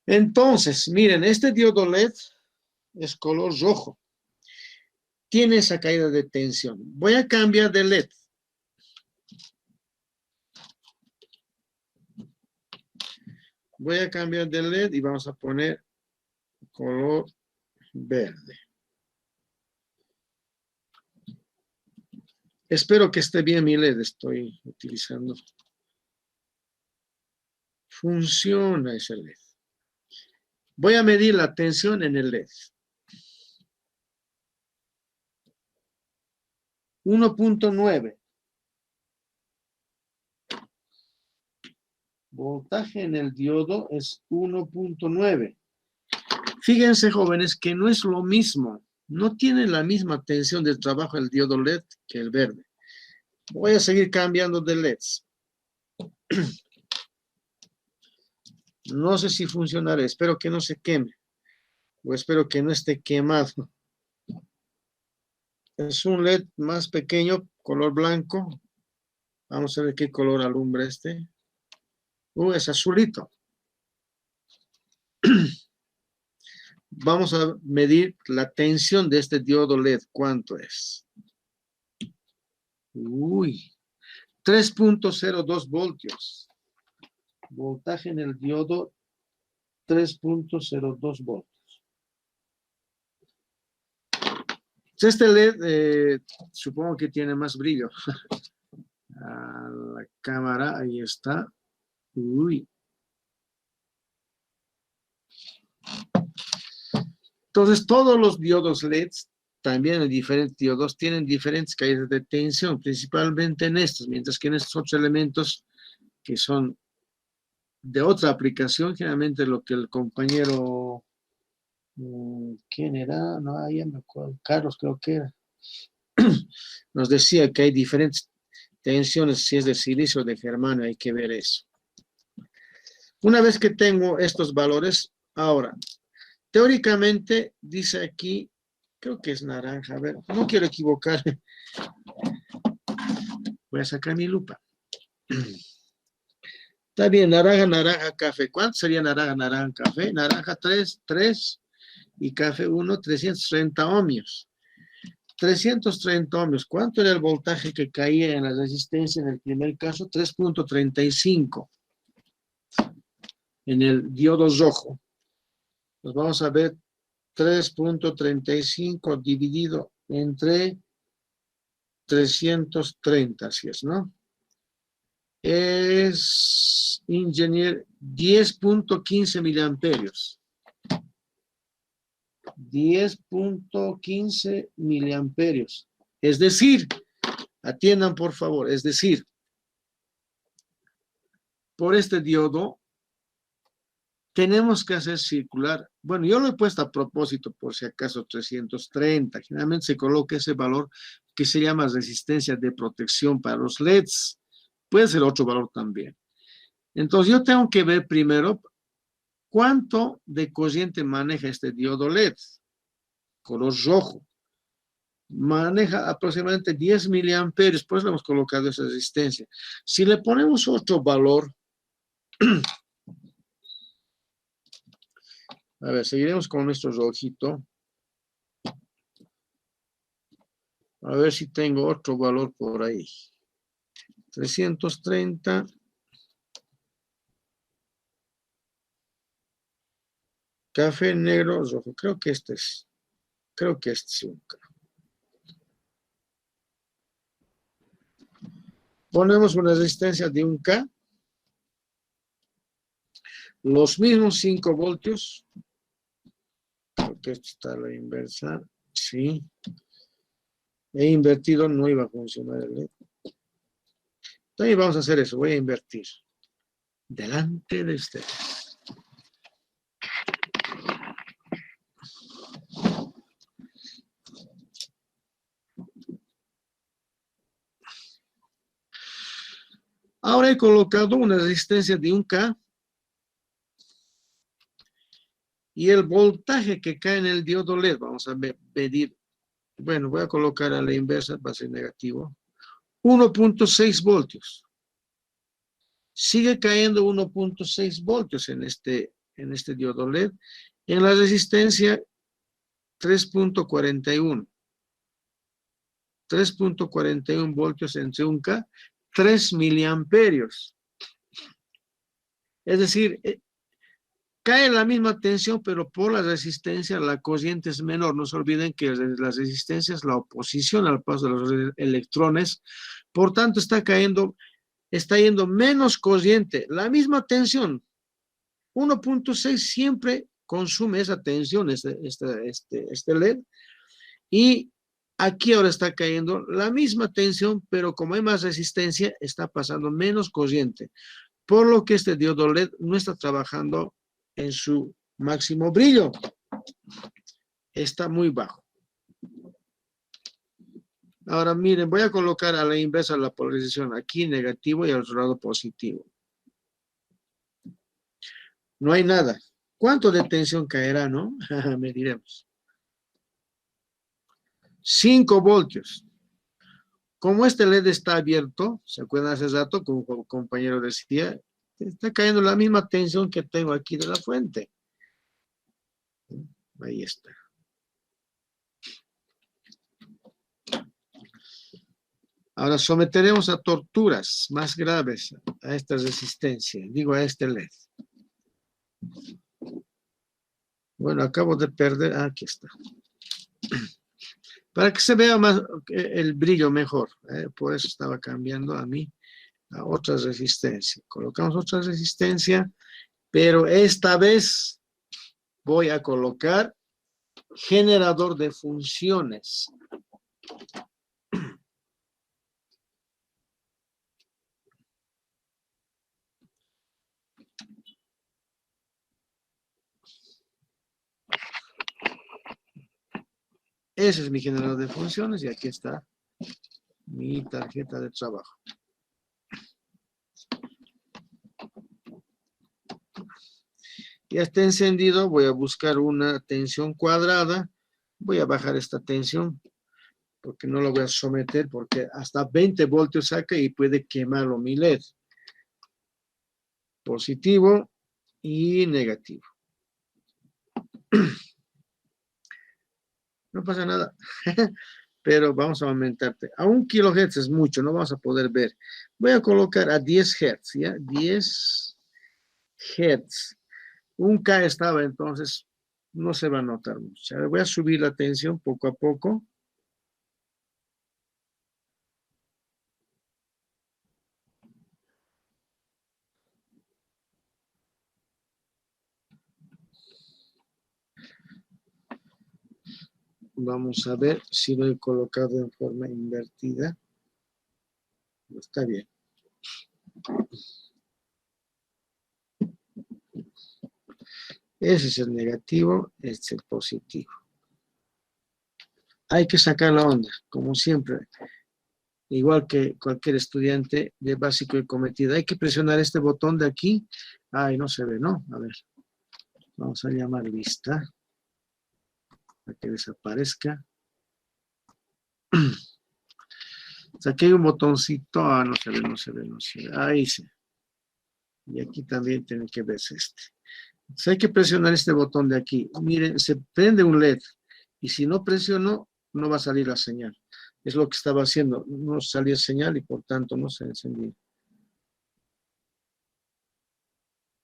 Entonces, miren, este diodo LED es color rojo. Tiene esa caída de tensión. Voy a cambiar de LED. Voy a cambiar de LED y vamos a poner color verde. Espero que esté bien mi LED, estoy utilizando. Funciona ese LED. Voy a medir la tensión en el LED. 1.9. Voltaje en el diodo es 1.9. Fíjense, jóvenes, que no es lo mismo. No tiene la misma tensión de trabajo el diodo LED que el verde. Voy a seguir cambiando de LEDs. No sé si funcionará. Espero que no se queme. O espero que no esté quemado. Es un LED más pequeño, color blanco. Vamos a ver qué color alumbra este. Es azulito. Vamos a medir la tensión de este diodo LED. ¿Cuánto es? 3.02 voltios. Voltaje en el diodo, 3.02 voltios. Este LED, supongo que tiene más brillo. A la cámara, ahí está. Entonces, todos los diodos LEDs, también en diferentes diodos, tienen diferentes caídas de tensión, principalmente en estos, mientras que en estos otros elementos que son de otra aplicación, generalmente lo que el compañero, ¿quién era? No, ya me acuerdo, Carlos creo que era, nos decía que hay diferentes tensiones, si es de silicio o de germanio, hay que ver eso. Una vez que tengo estos valores, ahora, teóricamente dice aquí, creo que es naranja, a ver, no quiero equivocarme. Voy a sacar mi lupa. Está bien, naranja, naranja, café. ¿Cuánto sería naranja, naranja, café? Naranja 3 y café 1, 330 ohmios. 330 ohmios. ¿Cuánto era el voltaje que caía en la resistencia en el primer caso? 3.35. En el diodo rojo. Pues vamos a ver 3.35 dividido entre 330, así es, ¿no? Es, ingeniero, 10.15 miliamperios. 10.15 miliamperios. Es decir, atiendan por favor, es decir, por este diodo tenemos que hacer circular, bueno, yo lo he puesto a propósito por si acaso 330, generalmente se coloca ese valor que se llama resistencia de protección para los LEDs, puede ser otro valor también. Entonces yo tengo que ver primero cuánto de corriente maneja este diodo LED, color rojo. Maneja aproximadamente 10 miliamperios, pues le hemos colocado esa resistencia. Si le ponemos otro valor, a ver, seguiremos con nuestro rojito. A ver si tengo otro valor por ahí. 330. Café negro, rojo. Creo que este es un K. Ponemos una resistencia de 1 K. Los mismos 5 voltios. Creo que esto está a la inversa. Sí. He invertido, no iba a funcionar el LED. Entonces vamos a hacer eso, voy a invertir. Delante de ustedes. Ahora he colocado una resistencia de 1K y el voltaje que cae en el diodo LED, vamos a medir, bueno, voy a colocar a la inversa, va a ser negativo, 1.6 voltios. Sigue cayendo 1.6 voltios en este diodo LED. En la resistencia 3.41. 3.41 voltios entre 1K, 3 miliamperios. Es decir, cae la misma tensión, pero por la resistencia la corriente es menor. No se olviden que la resistencia es la oposición al paso de los electrones. Por tanto, está yendo menos corriente. La misma tensión. 1.6 siempre consume esa tensión, este LED. Y aquí ahora está cayendo la misma tensión, pero como hay más resistencia, está pasando menos corriente. Por lo que este diodo LED no está trabajando en su máximo brillo. Está muy bajo. Ahora miren, voy a colocar a la inversa la polarización. Aquí negativo y al otro lado positivo. No hay nada. ¿Cuánto de tensión caerá, no? Mediremos. 5 voltios. Como este LED está abierto, ¿se acuerdan hace rato? Como el compañero decía, está cayendo la misma tensión que tengo aquí de la fuente. Ahí está. Ahora someteremos a torturas más graves a esta resistencia, digo a este LED. Bueno, acabo de perder, aquí está. Para que se vea más el brillo mejor, por eso estaba cambiando a mí a otra resistencia. Colocamos otra resistencia, pero esta vez voy a colocar generador de funciones. Ese es mi generador de funciones y aquí está mi tarjeta de trabajo. Ya está encendido, voy a buscar una tensión cuadrada. Voy a bajar esta tensión porque no lo voy a someter porque hasta 20 voltios saca y puede quemarlo mi LED. Positivo y negativo. No pasa nada, pero vamos a aumentarte. A 1 kilohertz es mucho, no vamos a poder ver. Voy a colocar a 10 hertz, ¿ya? 10 hertz. 1K estaba, entonces no se va a notar mucho. A ver, voy a subir la tensión poco a poco. Vamos a ver si lo he colocado en forma invertida. Está bien. Ese es el negativo, este es el positivo. Hay que sacar la onda, como siempre. Igual que cualquier estudiante de básico y cometido. Hay que presionar este botón de aquí. Ay, no se ve, ¿no? A ver. Vamos a llamar lista. Para que desaparezca. O sea, aquí hay un botoncito. Ah, no se ve, no se ve, no se ve. Ahí sí. Y aquí también tiene que verse este. Entonces hay que presionar este botón de aquí. Miren, se prende un LED. Y si no presiono, no va a salir la señal. Es lo que estaba haciendo. No salía señal y por tanto no se encendía.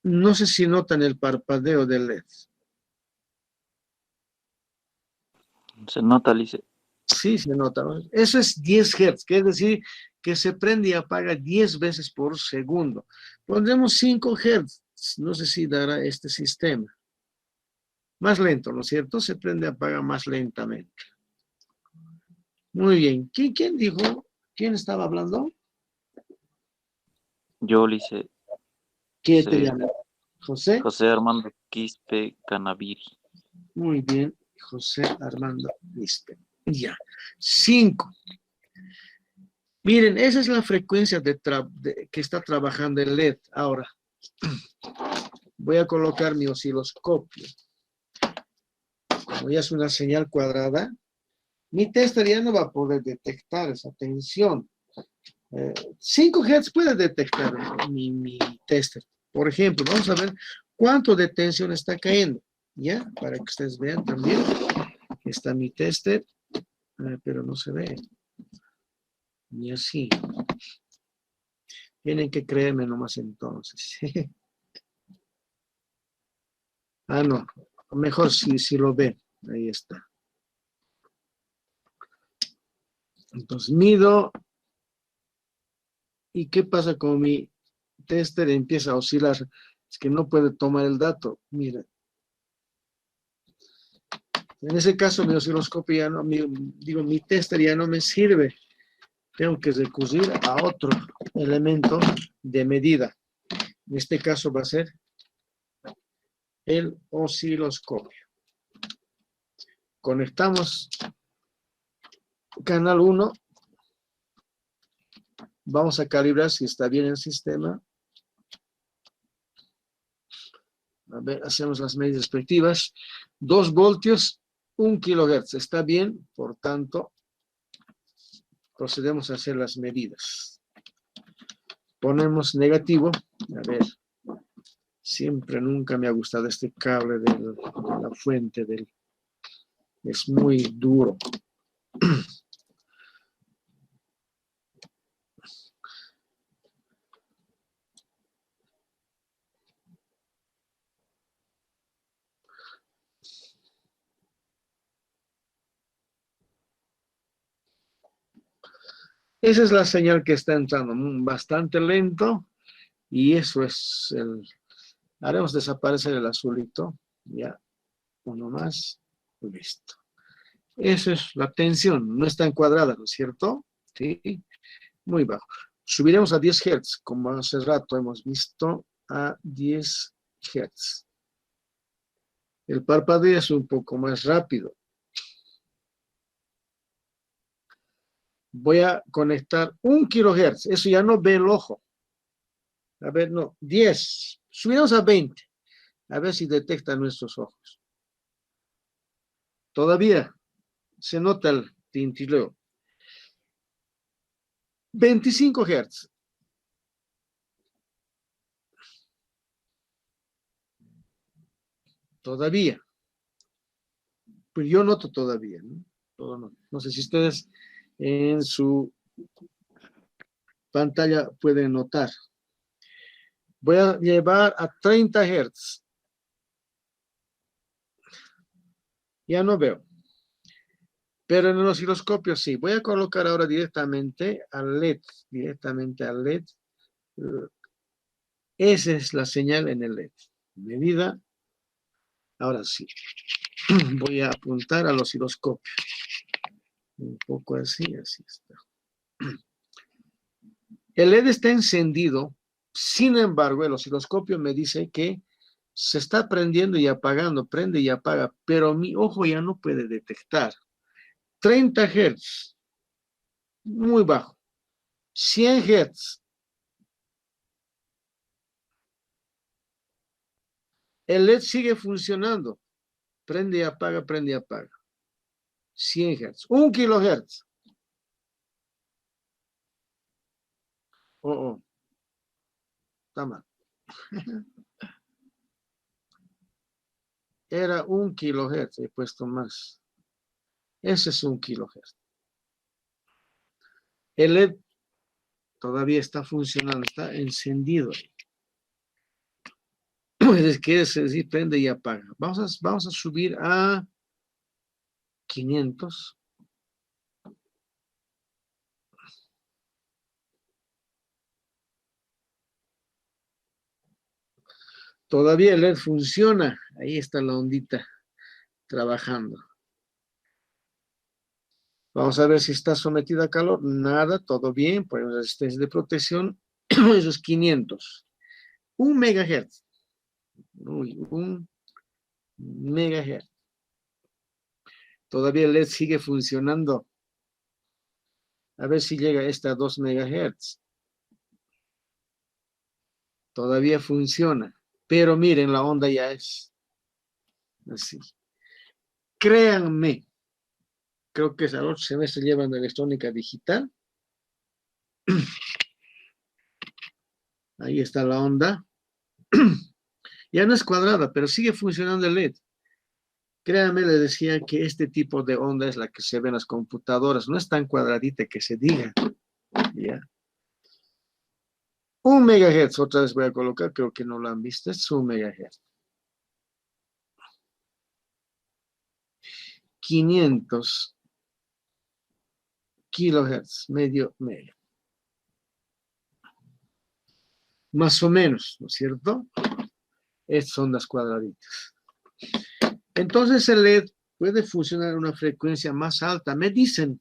No sé si notan el parpadeo del LED. Se nota, Lice. Sí, se nota. Eso es 10 Hz, que es decir, que se prende y apaga 10 veces por segundo. Pondremos 5 Hz. No sé si dará este sistema. Más lento, ¿no es cierto? Se prende y apaga más lentamente. Muy bien. ¿Quién dijo? ¿Quién estaba hablando? Yo, Lice. ¿Qué Sí. te llama? ¿José? José Armando Quispe Canaviri. Muy bien. José Armando Quispe. Ya. 5. Miren, esa es la frecuencia que está trabajando el LED. Ahora, voy a colocar mi osciloscopio. Como ya es una señal cuadrada, mi tester ya no va a poder detectar esa tensión. 5 Hz puede detectar mi tester. Por ejemplo, vamos a ver cuánto de tensión está cayendo. ¿Ya? Para que ustedes vean también. Aquí está mi tester, pero no se ve. Ni así. Tienen que creerme nomás entonces. Ah, no. Mejor si lo ven. Ahí está. Entonces mido. ¿Y qué pasa con mi tester? Empieza a oscilar. Es que no puede tomar el dato. Mira. En ese caso mi osciloscopio ya no, mi tester ya no me sirve. Tengo que recurrir a otro elemento de medida. En este caso va a ser el osciloscopio. Conectamos canal 1. Vamos a calibrar si está bien el sistema. A ver, hacemos las medidas respectivas. 2 voltios, 1 kilohertz. Está bien, por tanto, procedemos a hacer las medidas. Ponemos negativo. A ver, nunca me ha gustado este cable de la fuente del... Es muy duro. Esa es la señal que está entrando, bastante lento, y eso es haremos desaparecer el azulito, ya, uno más, listo. Esa es la tensión, no está encuadrada, ¿no es cierto? Sí, muy bajo. Subiremos a 10 Hz, como hace rato hemos visto, a 10 Hz. El parpadeo es un poco más rápido. Voy a conectar 1 kHz, eso ya no ve el ojo. A ver, no, 10. Subiremos a 20. A ver si detecta nuestros ojos. Todavía se nota el tintileo. 25 Hz. Todavía. Pues yo noto todavía, ¿no? No sé si ustedes en su pantalla pueden notar. Voy a llevar a 30 Hz. Ya no veo. Pero en el osciloscopio sí. Voy a colocar ahora directamente al LED. Esa es la señal en el LED. Medida. Ahora sí. Voy a apuntar al osciloscopio. Un poco así está. El LED está encendido. Sin embargo, el osciloscopio me dice que se está prendiendo y apagando, prende y apaga, pero mi ojo ya no puede detectar. 30 Hz, muy bajo. 100 Hz. El LED sigue funcionando. Prende y apaga, prende y apaga. 100 Hz. 1 kHz. Oh. Está mal. Era 1 kHz. He puesto más. Ese es 1 kHz. El LED todavía está funcionando. Está encendido. Es que decir, prende y apaga. Vamos a subir a 500. Todavía el LED funciona. Ahí está la ondita trabajando. Vamos a ver si está sometida a calor. Nada, todo bien. Pues resistencia de protección. Esos 500. 1 megahertz. 1 megahertz. Todavía el LED sigue funcionando. A ver si llega esta a 2 megahertz. Todavía funciona. Pero miren, la onda ya es así. Créanme, creo que es al otro semestre llevan electrónica digital. Ahí está la onda. Ya no es cuadrada, pero sigue funcionando el LED. Créanme, le decía que este tipo de onda es la que se ve en las computadoras. No es tan cuadradita que se diga. ¿Ya? 1 megahertz, otra vez voy a colocar, creo que no lo han visto. Es 1 megahertz. 500 kilohertz, medio mega. Más o menos, ¿no es cierto? Estas son las cuadraditas. Entonces el LED puede funcionar a una frecuencia más alta. Me dicen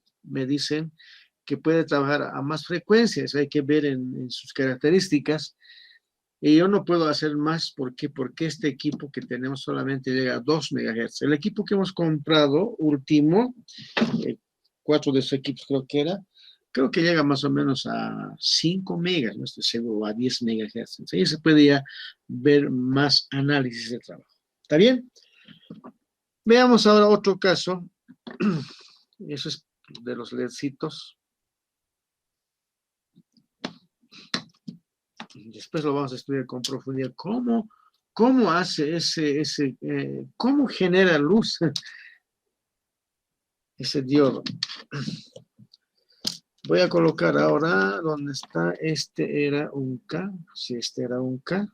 que puede trabajar a más frecuencias. Hay que ver en sus características. Y yo no puedo hacer más. ¿Por qué? Porque este equipo que tenemos solamente llega a 2 megahertz. El equipo que hemos comprado, último, 4 de esos equipos creo que llega más o menos a 5 megas, no estoy seguro, a 10 megahertz. Entonces, ahí se puede ya ver más análisis de trabajo. ¿Está bien? Veamos ahora otro caso. Eso es de los LEDcitos. Después lo vamos a estudiar con profundidad. ¿Cómo hace cómo genera luz ese diodo? Voy a colocar ahora donde está, este era un K, si este era un K.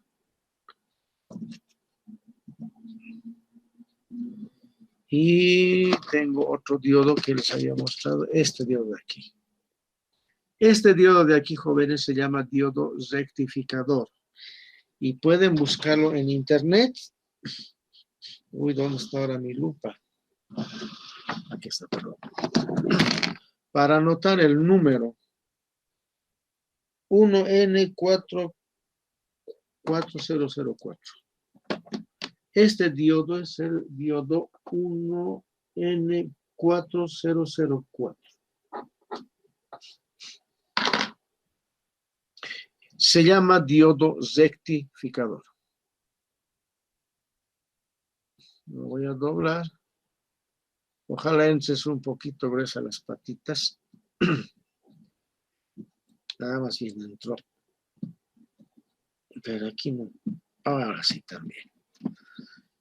Y tengo otro diodo que les había mostrado, este diodo de aquí. Este diodo de aquí, jóvenes, se llama diodo rectificador. Y pueden buscarlo en internet. Uy, ¿dónde está ahora mi lupa? Aquí está, perdón. Para anotar el número 1N4004. Este diodo es el diodo 1N4004. Se llama diodo rectificador. Lo voy a doblar. Ojalá entres un poquito gruesa las patitas. Nada más bien entró. Pero aquí no. Ahora sí también.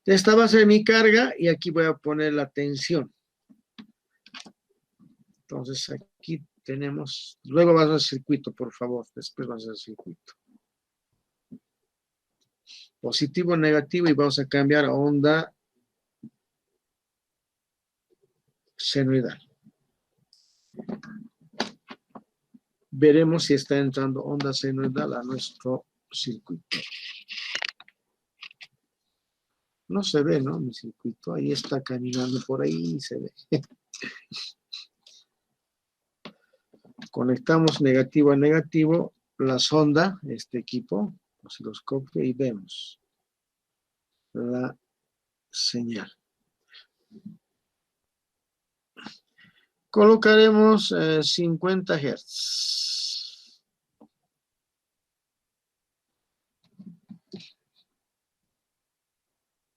Esta va a ser mi carga y aquí voy a poner la tensión. Entonces aquí tenemos, luego vas al circuito, por favor, después vas al circuito. Positivo, negativo y vamos a cambiar a onda senoidal. Veremos si está entrando onda senoidal a nuestro circuito. No se ve, ¿no? Mi circuito, ahí está caminando por ahí, se ve. Conectamos negativo a negativo, la sonda, este equipo, osciloscopio, y vemos la señal. Colocaremos 50 Hz.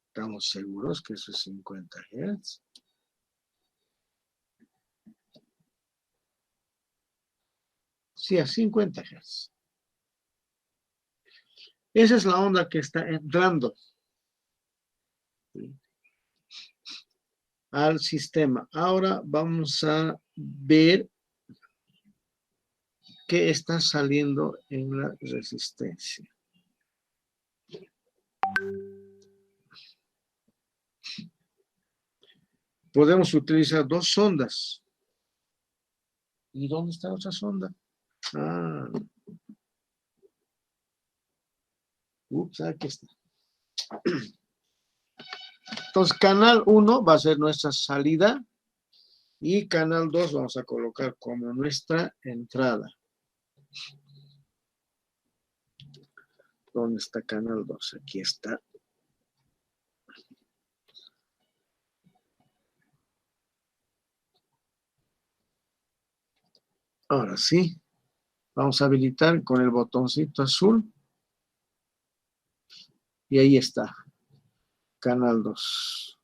Estamos seguros que eso es 50 Hz. Sí, a 50 Hz. Esa es la onda que está entrando al sistema. Ahora vamos a ver qué está saliendo en la resistencia. Podemos utilizar 2 sondas. ¿Y dónde está otra sonda? Ah. Ups, aquí está. Entonces, canal 1 va a ser nuestra salida y canal 2 vamos a colocar como nuestra entrada. ¿Dónde está canal 2? Aquí está. Ahora sí, vamos a habilitar con el botoncito azul. Y ahí está, canal 2.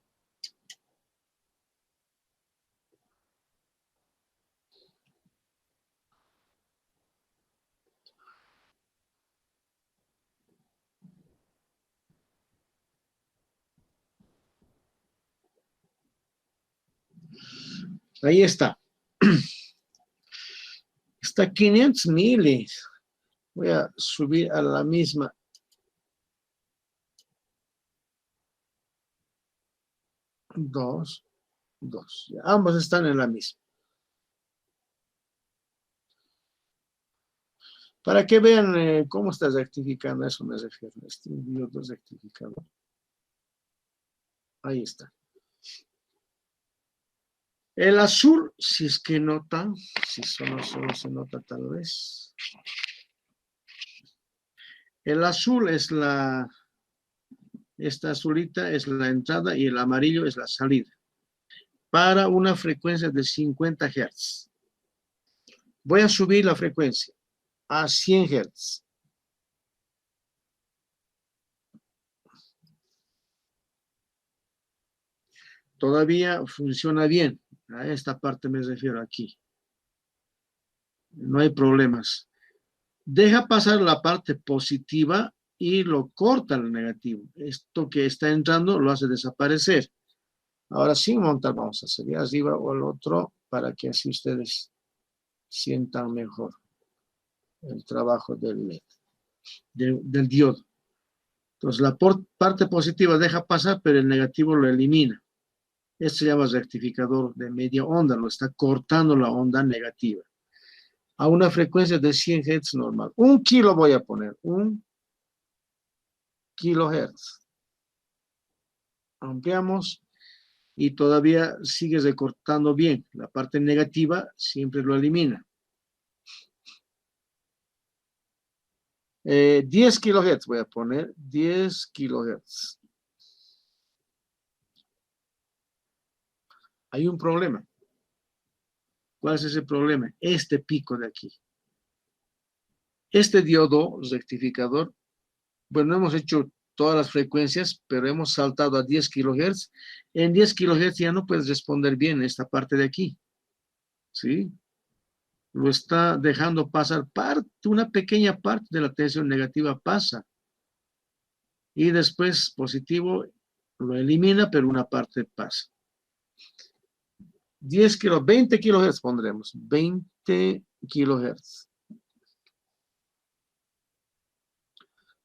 Ahí está. Está 500 miles. Voy a subir a la misma. Dos. Ambos están en la misma. Para que vean cómo está rectificando, eso me refiero. Este diodo rectificador. Ahí está. El azul, si es que notan, si solo se nota tal vez. El azul es esta azulita es la entrada y el amarillo es la salida. Para una frecuencia de 50 Hz. Voy a subir la frecuencia a 100 Hz. Todavía funciona bien. A esta parte me refiero aquí. No hay problemas. Deja pasar la parte positiva y lo corta el negativo. Esto que está entrando lo hace desaparecer. Ahora sin montar vamos a hacer arriba o el otro para que así ustedes sientan mejor el trabajo del LED, del diodo. Entonces la parte positiva deja pasar, pero el negativo lo elimina. Esto se llama rectificador de media onda, lo está cortando la onda negativa. A una frecuencia de 100 Hz normal. 1 kilo voy a poner, 1 kilohertz. Ampliamos y todavía sigue recortando bien. La parte negativa siempre lo elimina. 10 kilohertz voy a poner, 10 kilohertz. Hay un problema. ¿Cuál es ese problema? Este pico de aquí. Este diodo rectificador, bueno, hemos hecho todas las frecuencias, pero hemos saltado a 10 kilohertz. En 10 kilohertz ya no puedes responder bien esta parte de aquí. ¿Sí? Lo está dejando pasar una pequeña parte de la tensión negativa pasa. Y después positivo lo elimina, pero una parte pasa. 20 kilohertz pondremos. 20 kilohertz.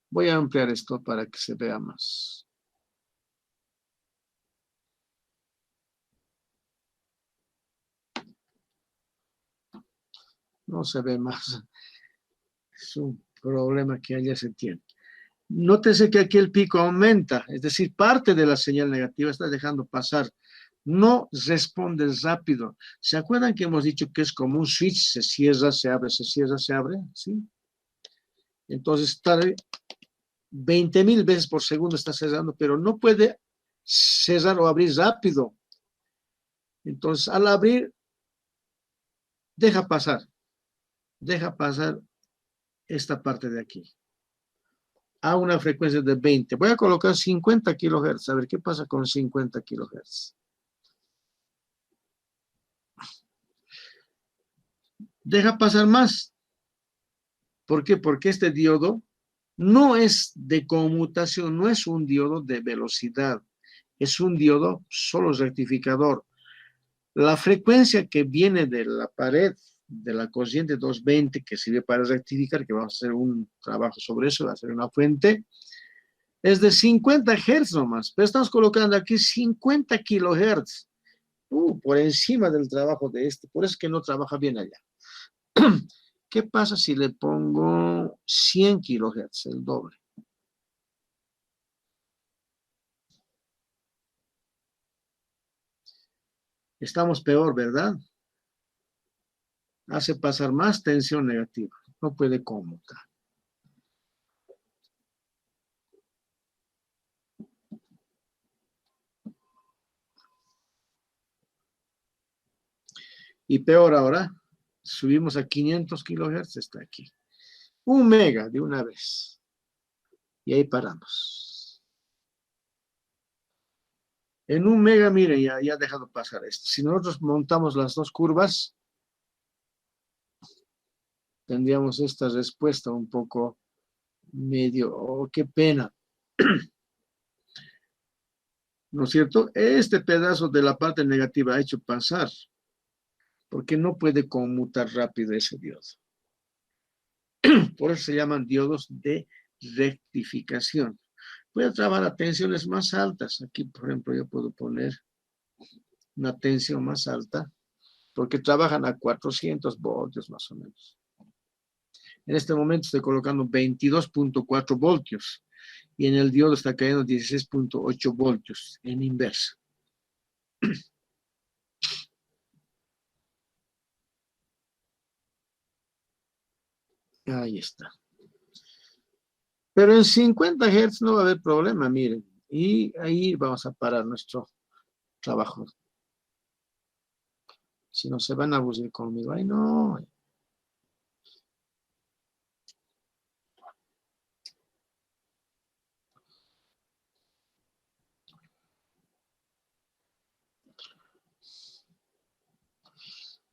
Voy a ampliar esto para que se vea más. No se ve más. Es un problema que allá se tiene. Nótese que aquí el pico aumenta, es decir, parte de la señal negativa está dejando pasar. No responde rápido. ¿Se acuerdan que hemos dicho que es como un switch? Se cierra, se abre, se cierra, se abre. ¿Sí? Entonces está 20,000 veces por segundo está cerrando, pero no puede cerrar o abrir rápido. Entonces al abrir, deja pasar esta parte de aquí a una frecuencia de 20. Voy a colocar 50 kilohertz, a ver qué pasa con 50 kilohertz. Deja pasar más. ¿Por qué? Porque este diodo no es de conmutación, no es un diodo de velocidad, es un diodo solo rectificador. La frecuencia que viene de la pared de la corriente 220 que sirve para rectificar, que vamos a hacer un trabajo sobre eso, va a hacer una fuente, es de 50 Hz nomás, pero estamos colocando aquí 50 kilohertz, por encima del trabajo de este, por eso es que no trabaja bien allá. ¿Qué pasa si le pongo 100 kilohertz, el doble? Estamos peor, ¿verdad? Hace pasar más tensión negativa, no puede conmutar. Y peor ahora, Subimos a 500 kilohertz, está aquí. 1 mega de una vez. Y ahí paramos. En 1 mega, miren, ya ha dejado pasar esto. Si nosotros montamos las dos curvas, tendríamos esta respuesta un poco medio, oh, qué pena. ¿No es cierto? Este pedazo de la parte negativa ha hecho pasar, porque no puede conmutar rápido ese diodo. Por eso se llaman diodos de rectificación. Voy a trabajar a tensiones más altas. Aquí, por ejemplo, yo puedo poner una tensión más alta, porque trabajan a 400 voltios más o menos. En este momento estoy colocando 22.4 voltios y en el diodo está cayendo 16.8 voltios en inversa. Ahí está. Pero en 50 Hz no va a haber problema, miren. Y ahí vamos a parar nuestro trabajo. Si no se van a abusar conmigo. Ay, no.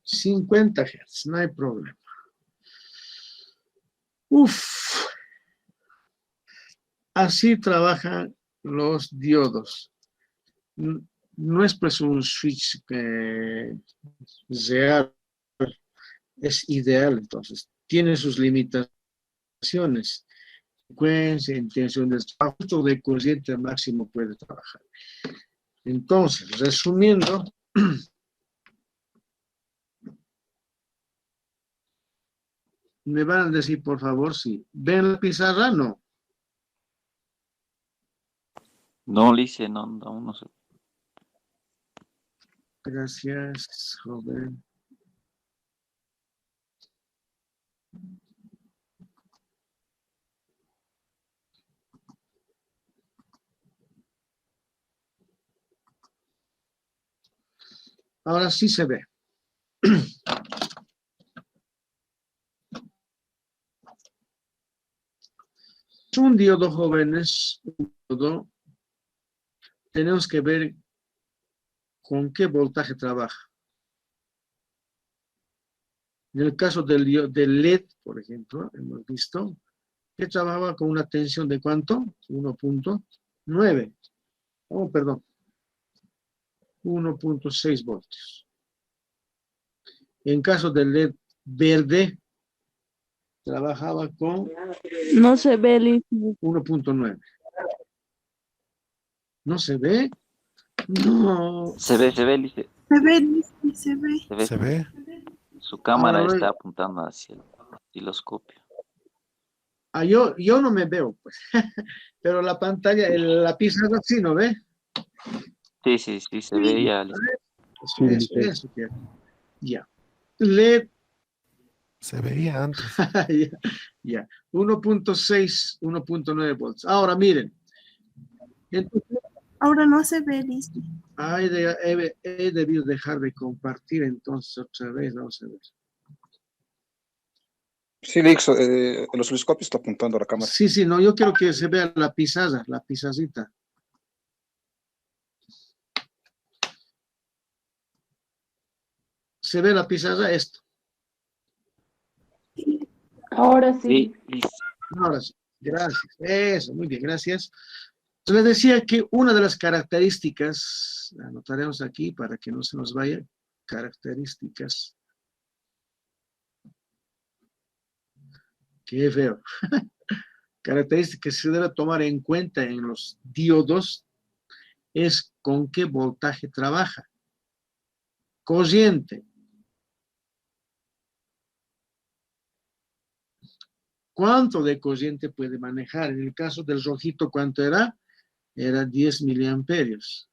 $50 Hz, no hay problema. Uf. Así trabajan los diodos. No es pues un switch real, es ideal, entonces. Tiene sus limitaciones. Frecuencia, intención de trabajo, de corriente máximo puede trabajar. Entonces, resumiendo, me van a decir, por favor, si ven la pizarra, no. No, Lice, no sé. Gracias, joven. Ahora sí se ve. Un diodo, jóvenes, un diodo, tenemos que ver con qué voltaje trabaja. En el caso del LED, por ejemplo, hemos visto que trabajaba con una tensión de ¿cuánto? 1.9. Oh, perdón. 1.6 voltios. En caso del LED verde, trabajaba con No se ve, Liz. 1.9. ¿No se ve? No. Se ve, Lice. Se ve, Liz, se ve. Se ve. ¿Se ve? Su cámara Ahora, está apuntando hacia el osciloscopio. Ah, yo no me veo, pues. Pero la pantalla, la pizarra sí, ¿no ve? Sí, se ve ya, Lice. Eso quiero. Ya. LED, Se veía antes. ya. 1.6, 1.9 volts. Ahora miren. Entonces, Ahora no se ve, Liz. he debido dejar de compartir entonces otra vez. Vamos a ver. Sí, Lix, el osciloscopio está apuntando a la cámara. Sí, no, yo quiero que se vea la pizarra, la pizarrita. ¿Se ve la pizarra? Esto. Ahora sí. Sí, Lice. Ahora sí. Gracias. Eso, muy bien, gracias. Les decía que una de las características, la anotaremos aquí para que no se nos vaya, características. Qué feo. Características que se debe tomar en cuenta en los diodos es con qué voltaje trabaja. Corriente. ¿Cuánto de corriente puede manejar? En el caso del rojito, ¿cuánto era? Era 10 miliamperios.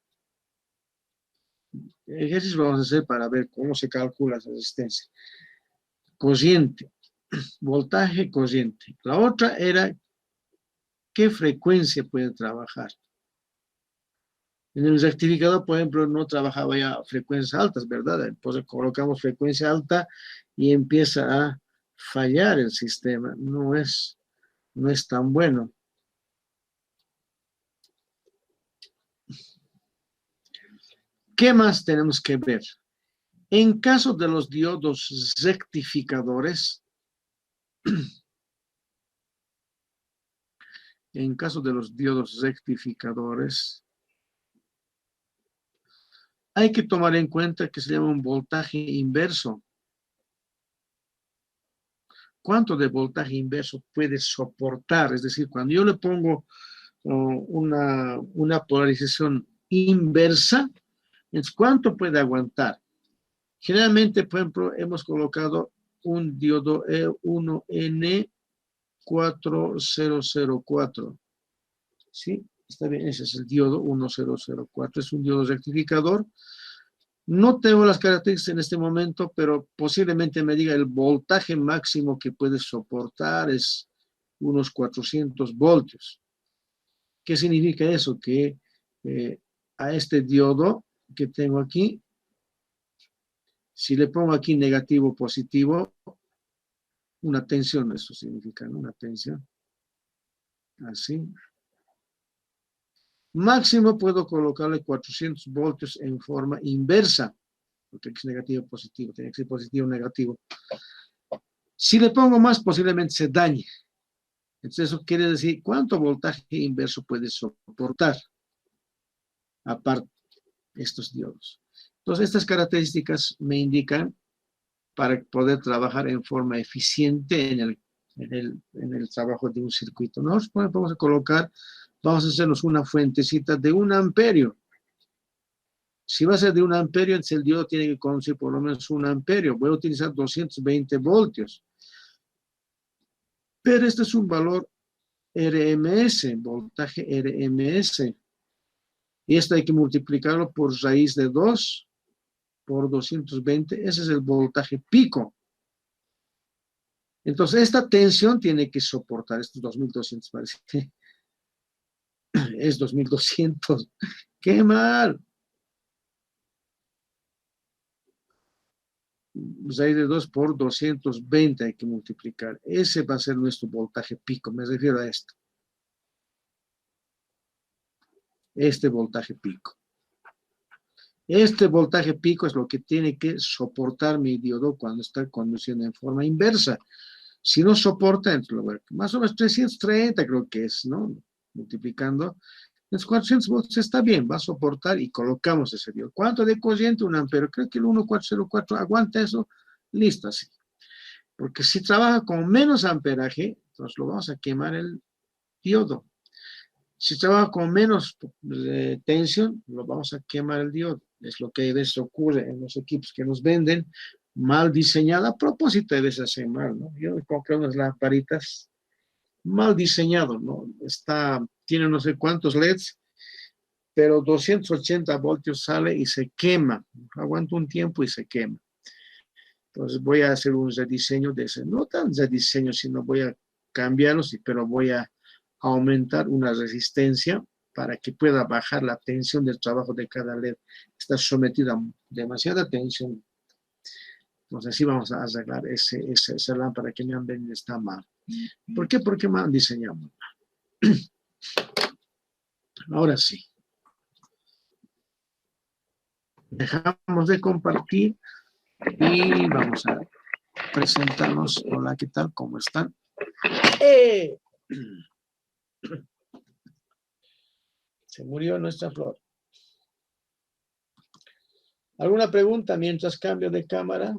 El ejercicio vamos a hacer para ver cómo se calcula esa resistencia. Corriente, voltaje, corriente. La otra era qué frecuencia puede trabajar. En el rectificador, por ejemplo, no trabajaba ya frecuencias altas, ¿verdad? Entonces colocamos frecuencia alta y empieza a fallar el sistema. No es tan bueno. ¿Qué más tenemos que ver? En caso de los diodos rectificadores, hay que tomar en cuenta que se llama un voltaje inverso. ¿Cuánto de voltaje inverso puede soportar? Es decir, cuando yo le pongo una polarización inversa, entonces, ¿cuánto puede aguantar? Generalmente, por ejemplo, hemos colocado un diodo E1N4004. ¿Sí? Está bien, ese es el diodo 1004. Es un diodo rectificador. No tengo las características en este momento, pero posiblemente me diga el voltaje máximo que puede soportar es unos 400 voltios. ¿Qué significa eso? Que a este diodo que tengo aquí, si le pongo aquí negativo, positivo, una tensión, eso significa, ¿no? Una tensión. Así. Máximo puedo colocarle 400 voltios en forma inversa, porque es negativo, positivo, tiene que ser positivo, negativo. Si le pongo más, posiblemente se dañe. Entonces, eso quiere decir cuánto voltaje inverso puede soportar, aparte estos diodos. Entonces, estas características me indican para poder trabajar en forma eficiente en el trabajo de un circuito. Nosotros vamos a colocar, vamos a hacernos una fuentecita de 1 amperio. Si va a ser de 1 amperio, entonces el diodo tiene que conducir por lo menos 1 amperio. Voy a utilizar 220 voltios. Pero este es un valor RMS, voltaje RMS. Y esto hay que multiplicarlo por raíz de 2 por 220. Ese es el voltaje pico. Entonces, esta tensión tiene que soportar estos 2200, parece. Es 2200. ¡Qué mal! Raíz de 2 por 220 hay que multiplicar. Ese va a ser nuestro voltaje pico. Me refiero a esto. Este voltaje pico. Este voltaje pico es lo que tiene que soportar mi diodo cuando está conduciendo en forma inversa. Si no soporta, entonces, más o menos 330 creo que es, ¿no? Multiplicando. Entonces 400 voltios está bien, va a soportar y colocamos ese diodo. ¿Cuánto de corriente? 1 ampero. Creo que el 1404 aguanta eso. Listo, así. Porque si trabaja con menos amperaje, entonces lo vamos a quemar el diodo. Si trabaja con menos tensión, lo vamos a quemar el diodo. Es lo que a veces ocurre en los equipos que nos venden, mal diseñada, a propósito de veces hacen mal, ¿no? Yo me compré unas lamparitas mal diseñado, ¿no? Tiene no sé cuántos LEDs, pero 280 voltios sale y se quema. Aguanta un tiempo y se quema. Entonces voy a hacer un rediseño de ese, no tan rediseño, sino voy a cambiarlos, pero voy a aumentar una resistencia para que pueda bajar la tensión del trabajo de cada LED. Está sometida a demasiada tensión. Entonces así vamos a arreglar esa lámpara que me han vendido, está mal. ¿Por qué? Porque me han diseñado mal. Ahora sí. Dejamos de compartir y vamos a presentarnos. Hola, ¿qué tal? ¿Cómo están? Se murió nuestra flor. ¿Alguna pregunta mientras cambio de cámara?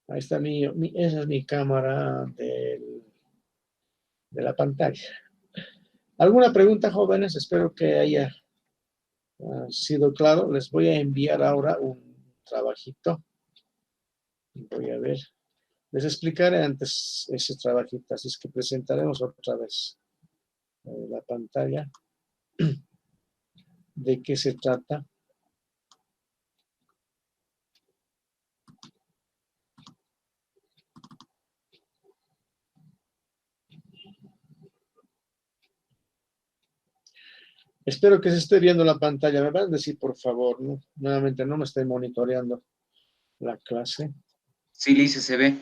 Ahí está esa es mi cámara de la pantalla. ¿Alguna pregunta, jóvenes? Espero que haya sido claro. Les voy a enviar ahora un trabajito. Voy a ver. Les explicaré antes ese trabajito, así es que presentaremos otra vez la pantalla. de qué se trata. Espero que se esté viendo la pantalla. ¿Me van a decir, por favor? ¿No? Nuevamente, no me estoy monitoreando la clase. Sí, Lice, se ve.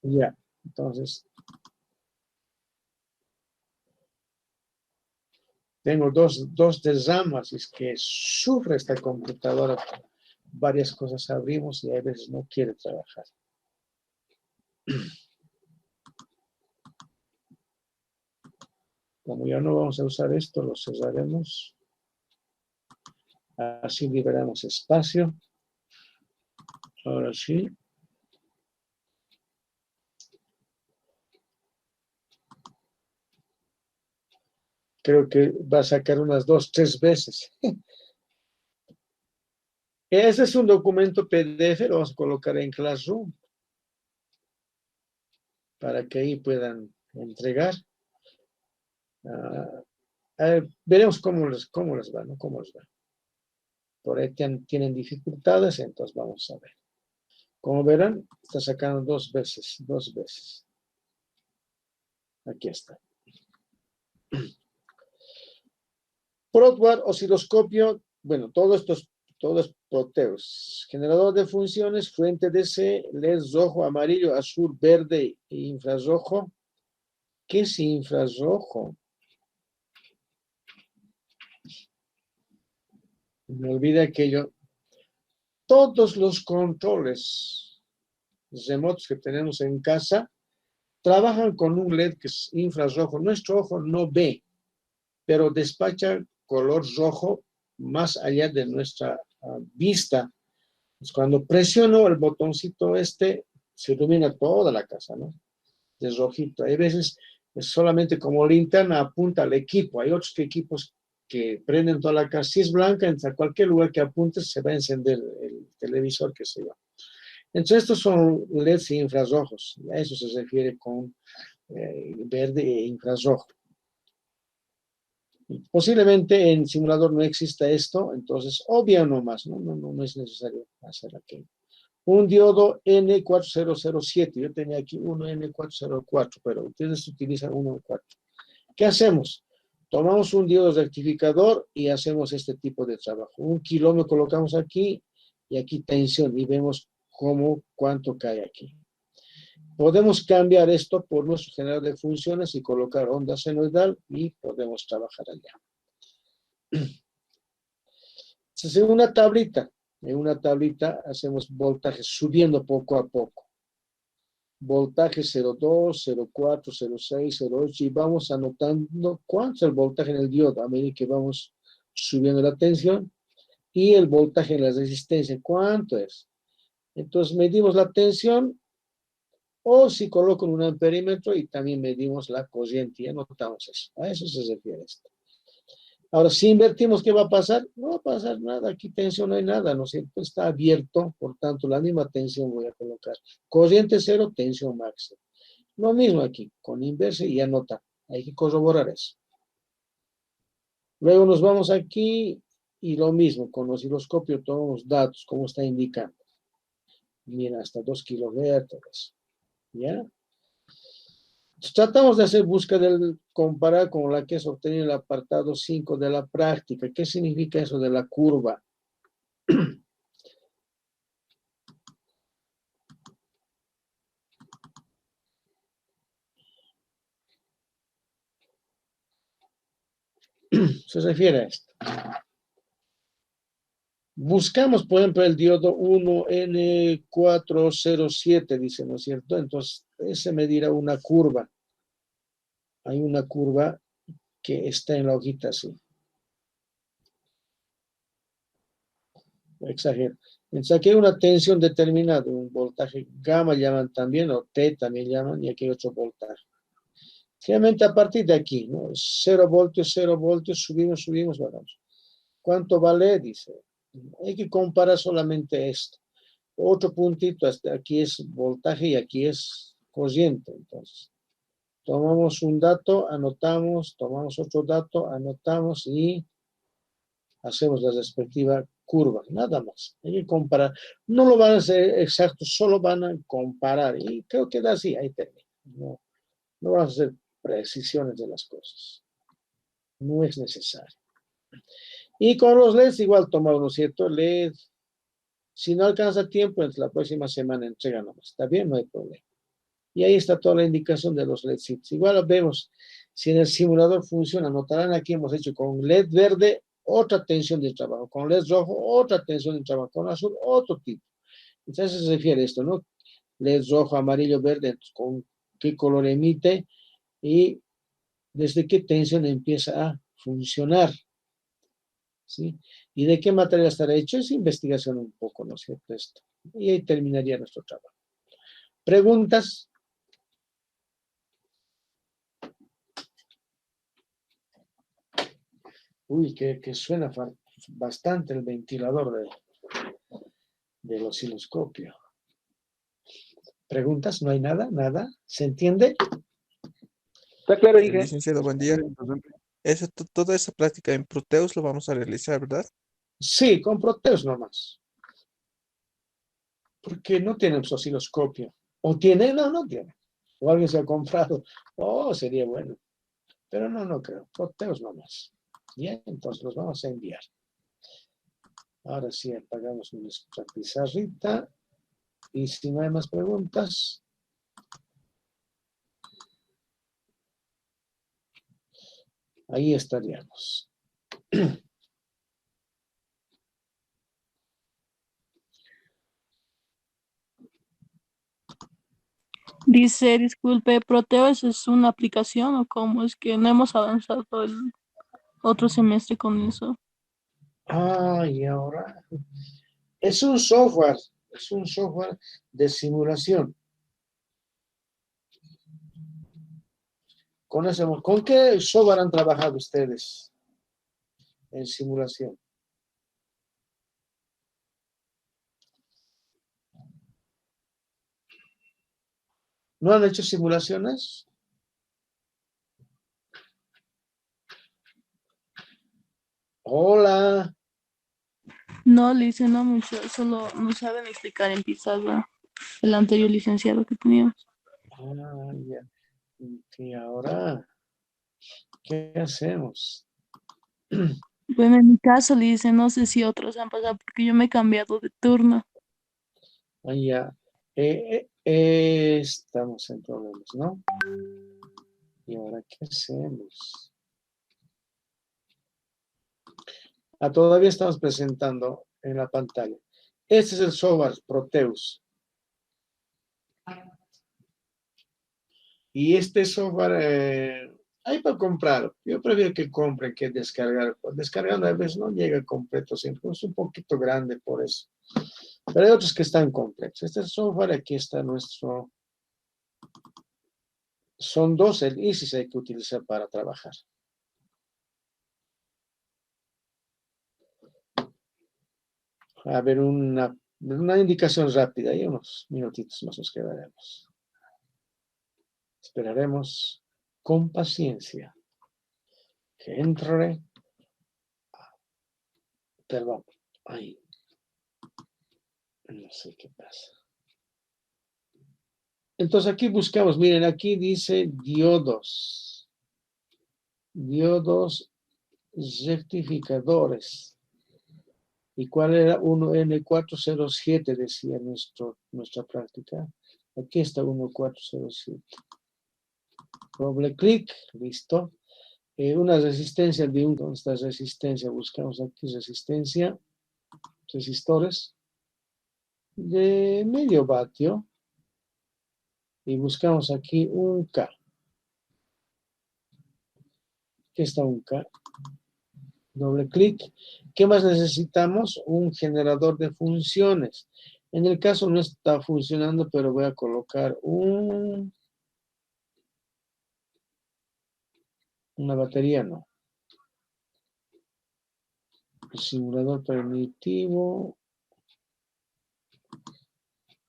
Ya, entonces. Tengo dos derramas, es que sufre esta computadora. Varias cosas abrimos y a veces no quiere trabajar. Como ya no vamos a usar esto, lo cerraremos. Así liberamos espacio. Ahora sí. Creo que va a sacar unas 2, 3 veces. Este es un documento PDF, lo vamos a colocar en Classroom para que ahí puedan entregar. Veremos cómo les va, ¿no? Cómo les va. Por ahí tienen dificultades, entonces vamos a ver. Como verán, está sacando 2 veces, 2 veces. Aquí está. Protwar, osciloscopio, bueno, todo es Proteus. Generador de funciones, fuente DC, LED rojo, amarillo, azul, verde e infrarrojo. ¿Qué es infrarrojo? Me olvida aquello. Todos los controles remotos que tenemos en casa trabajan con un LED que es infrarrojo. Nuestro ojo no ve, pero despacha color rojo más allá de nuestra vista. Pues cuando presiono el botoncito se ilumina toda la casa, ¿no? De rojito. Hay veces es solamente como linterna apunta al equipo. Hay otros equipos que prenden toda la casa. Si es blanca, en cualquier lugar que apuntes se va a encender el televisor, que se va. Entonces estos son LEDs infrarrojos. A eso se refiere con verde e infrarrojo. Posiblemente en simulador no exista esto, entonces obvio nomás, no es necesario hacer aquello. Un diodo N4007, yo tenía aquí uno N404, pero ustedes utilizan uno 4. ¿Qué hacemos? Tomamos un diodo rectificador y hacemos este tipo de trabajo. 1 kilo lo colocamos aquí y aquí tensión y vemos cuánto cae aquí. Podemos cambiar esto por nuestro generador de funciones y colocar onda senoidal y podemos trabajar allá. Entonces, en una tablita hacemos voltaje subiendo poco a poco. Voltaje 0,2, 0,4, 0,6, 0,8 y vamos anotando cuánto es el voltaje en el diodo a medida que vamos subiendo la tensión y el voltaje en la resistencia, cuánto es. Entonces medimos la tensión o si coloco un amperímetro y también medimos la corriente y anotamos eso. A eso se refiere esto. Ahora, si invertimos, ¿qué va a pasar? No va a pasar nada, aquí tensión no hay nada, ¿no es cierto? Está abierto, por tanto, la misma tensión voy a colocar. Corriente 0, tensión máxima. Lo mismo aquí, con inversa y anota. Hay que corroborar eso. Luego nos vamos aquí y lo mismo, con osciloscopio tomamos datos, como está indicando. Mira, hasta 2 kilohertz. ¿Ya? Tratamos de hacer búsqueda comparar con la que es obtenida en el apartado 5 de la práctica. ¿Qué significa eso de la curva? Se refiere a esto. Buscamos, por ejemplo, el diodo 1N407, dice, ¿no es cierto? Entonces, ese medirá una curva. Hay una curva que está en la hojita así. Exagero. Entonces, aquí hay una tensión determinada, un voltaje gamma llaman también, o T también llaman, y aquí hay otro voltaje. Finalmente, a partir de aquí, ¿no? 0 voltios, subimos, bajamos. ¿Cuánto vale? Dice. Hay que comparar solamente esto. Otro puntito, hasta aquí es voltaje y aquí es corriente. Entonces, tomamos un dato, anotamos, tomamos otro dato, anotamos y hacemos la respectiva curva, nada más. Hay que comparar. No lo van a hacer exacto, solo van a comparar. Y creo que da así, ahí termina. No, no van a hacer precisiones de las cosas. No es necesario. Y con los LEDs igual toma uno, ¿cierto? LED. Si no alcanza tiempo, en la próxima semana entrega nomás. Está bien, no hay problema. Y ahí está toda la indicación de los LEDs. Igual vemos si en el simulador funciona. Notarán aquí hemos hecho con LED verde otra tensión de trabajo, con LED rojo otra tensión de trabajo, con azul otro tipo. Entonces se refiere a esto, ¿no? LED rojo, amarillo, verde, con qué color emite y desde qué tensión empieza a funcionar. ¿Sí? ¿Y de qué material estará hecho? Es investigación un poco, ¿no es cierto? Esto. Y ahí terminaría nuestro trabajo. ¿Preguntas? Uy, que suena bastante el ventilador del osciloscopio. ¿Preguntas? ¿No hay nada? ¿Nada? ¿Se entiende? Está claro, dije. Licenciado, buen día. Toda esa práctica en Proteus lo vamos a realizar, ¿verdad? Sí, con Proteus nomás. Porque no tiene osciloscopio. ¿O tiene? No, no tiene. O alguien se ha comprado. Oh, sería bueno. Pero no creo. Proteus nomás. Bien, entonces los vamos a enviar. Ahora sí, apagamos nuestra pizarrita. Y si no hay más preguntas, ahí estaríamos. Dice, disculpe, ¿Proteus es una aplicación o cómo? Es que no hemos avanzado el otro semestre con eso. Y ahora es un software de simulación. ¿Con qué software han trabajado ustedes en simulación? ¿No han hecho simulaciones? Hola. No, dice, no mucho, solo no saben explicar en pizarra el anterior licenciado que teníamos. Ya. Y ahora, ¿qué hacemos? Bueno, en mi caso, le dice, no sé si otros han pasado porque yo me he cambiado de turno. Ya. Estamos en problemas, ¿no? ¿Y ahora qué hacemos? Todavía estamos presentando en la pantalla. Este es el software Proteus. Y este software hay para comprar. Yo prefiero que compren que descargar. Descargando a veces no llega completo, siempre es un poquito grande por eso. Pero hay otros que están completos. Este software, aquí está nuestro. Son dos el ISIS hay que utilizar para trabajar. A ver, una indicación rápida y unos minutitos más nos quedaremos. Esperaremos con paciencia que entre. Perdón. Ahí. No sé qué pasa. Entonces aquí buscamos, miren, aquí dice diodos. Diodos rectificadores. ¿Y cuál era? 1N407 decía nuestra práctica. Aquí está 1407. Doble clic, listo. Una resistencia de esta resistencia, buscamos aquí resistencia, resistores de medio vatio y buscamos aquí un K. Aquí está un K. Doble clic. ¿Qué más necesitamos? Un generador de funciones. En el caso no está funcionando, pero voy a colocar una batería, no. El simulador primitivo.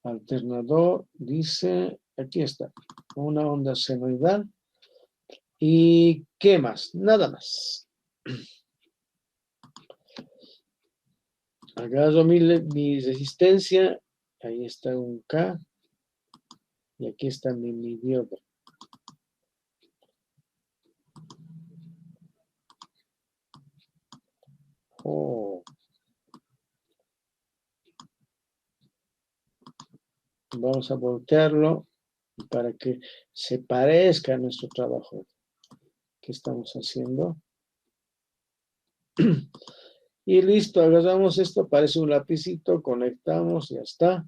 Alternador, dice, aquí está, una onda senoidal. ¿Y qué más? Nada más. Agarro mi resistencia, ahí está un K, y aquí está mi diodo. Oh. Vamos a voltearlo para que se parezca a nuestro trabajo que estamos haciendo. Y listo, agarramos esto, parece un lapicito, conectamos, ya está.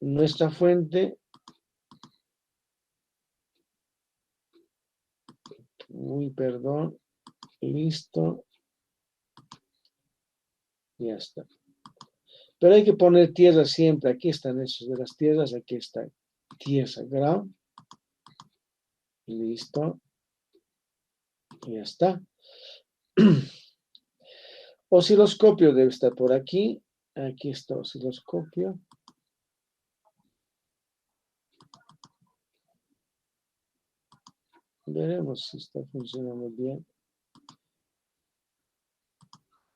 Nuestra fuente. Uy, perdón. Listo. Ya está. Pero hay que poner tierra siempre. Aquí están esos de las tierras. Aquí está tierra, ground. Listo. Ya está. Osciloscopio debe estar por aquí. Aquí está osciloscopio. Veremos si está funcionando bien.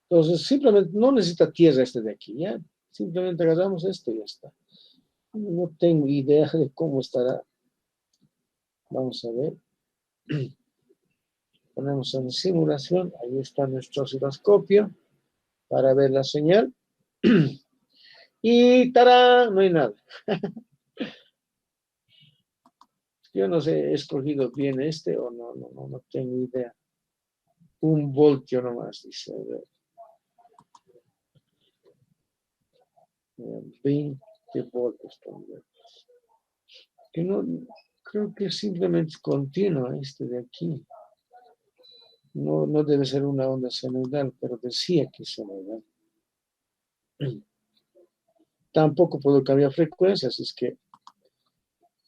Entonces, simplemente no necesita tierra este de aquí, ¿ya? Simplemente agarramos esto y ya está. No tengo idea de cómo estará. Vamos a ver. Ponemos en simulación. Ahí está nuestro osciloscopio para ver la señal. Y ¡tarán! No hay nada. Yo no sé, he escogido bien este o no tengo idea. 1 voltio nomás, dice. 20 voltios también. Que no, creo que simplemente continua este de aquí. No debe ser una onda senoidal, pero decía que es senoidal. Tampoco puedo cambiar frecuencias, es que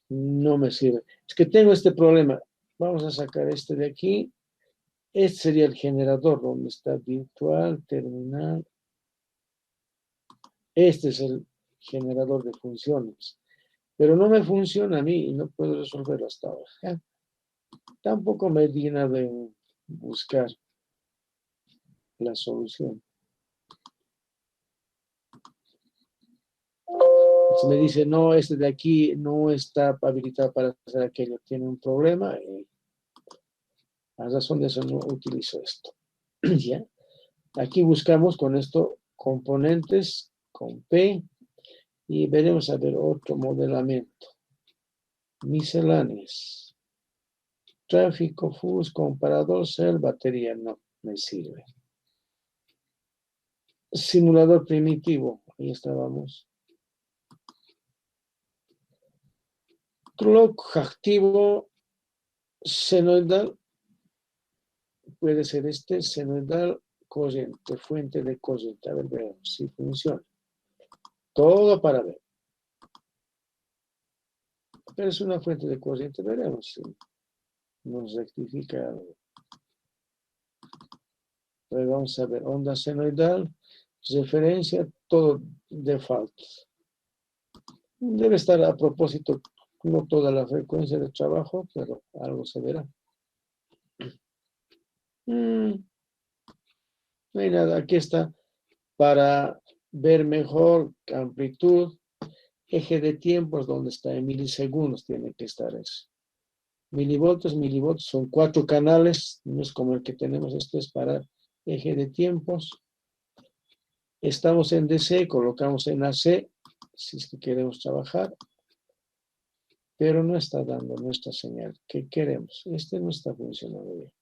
no me sirve. Es que tengo este problema. Vamos a sacar este de aquí. Este sería el generador, donde está virtual, terminal. Este es el generador de funciones. Pero no me funciona a mí y no puedo resolverlo hasta ahora. ¿Ya? Tampoco me digna de buscar la solución. Si me dice, no, este de aquí no está habilitado para hacer aquello, tiene un problema, a razón de eso no utilizo esto. ¿Ya? Aquí buscamos con esto componentes, con P, y veremos a ver otro modelamiento. Misceláneas. Tráfico, FUS, comparador, cell, batería, no me sirve. Simulador primitivo, ahí estábamos. Clock activo, senoidal, puede ser este, senoidal, corriente, fuente de corriente. A ver, veamos si funciona. Todo para ver. Pero es una fuente de corriente, veremos si nos rectifica algo. Pero vamos a ver, onda senoidal, referencia, todo default. Debe estar a propósito, no toda la frecuencia de trabajo, pero algo se verá. No hay nada, aquí está. Para ver mejor amplitud, eje de tiempos, donde está en milisegundos, tiene que estar eso. Milivoltios, son 4 canales, no es como el que tenemos, esto es para eje de tiempos. Estamos en DC, colocamos en AC, si es que queremos trabajar, pero no está dando nuestra señal. ¿Qué queremos? Este no está funcionando bien.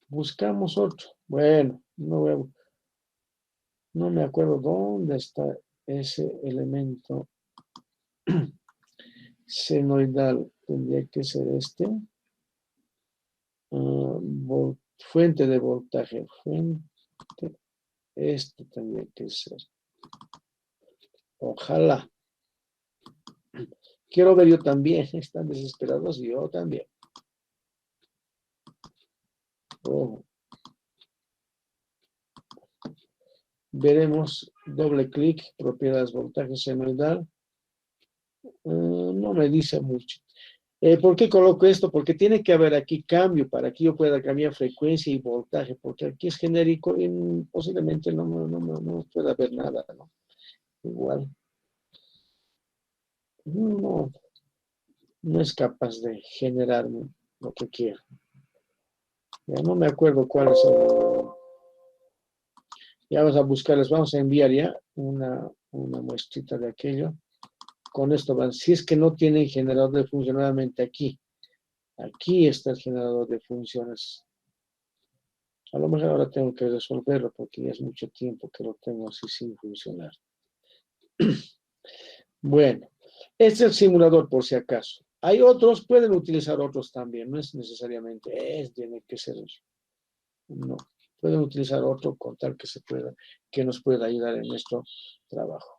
Buscamos otro. Bueno, no me acuerdo dónde está ese elemento senoidal. Tendría que ser este. Fuente de voltaje. Este tendría que ser. Ojalá. Quiero ver yo también. Están desesperados y yo también. Veremos, doble clic, propiedades voltaje senoidal. No me dice mucho. ¿Por qué coloco esto? Porque tiene que haber aquí cambio para que yo pueda cambiar frecuencia y voltaje, porque aquí es genérico y posiblemente no pueda haber nada, ¿no? Igual. No es capaz de generar lo que quiero. Ya no me acuerdo cuál es el... Ya vamos a buscarles, vamos a enviar ya una muestrita de aquello. Con esto van, si es que no tienen generador de función, nuevamente aquí. Aquí está el generador de funciones. A lo mejor ahora tengo que resolverlo porque ya es mucho tiempo que lo tengo así sin funcionar. Bueno, este es el simulador por si acaso. Hay otros, pueden utilizar otros también, no es necesariamente, tiene que ser eso. No, pueden utilizar otro con tal que se pueda, que nos pueda ayudar en nuestro trabajo.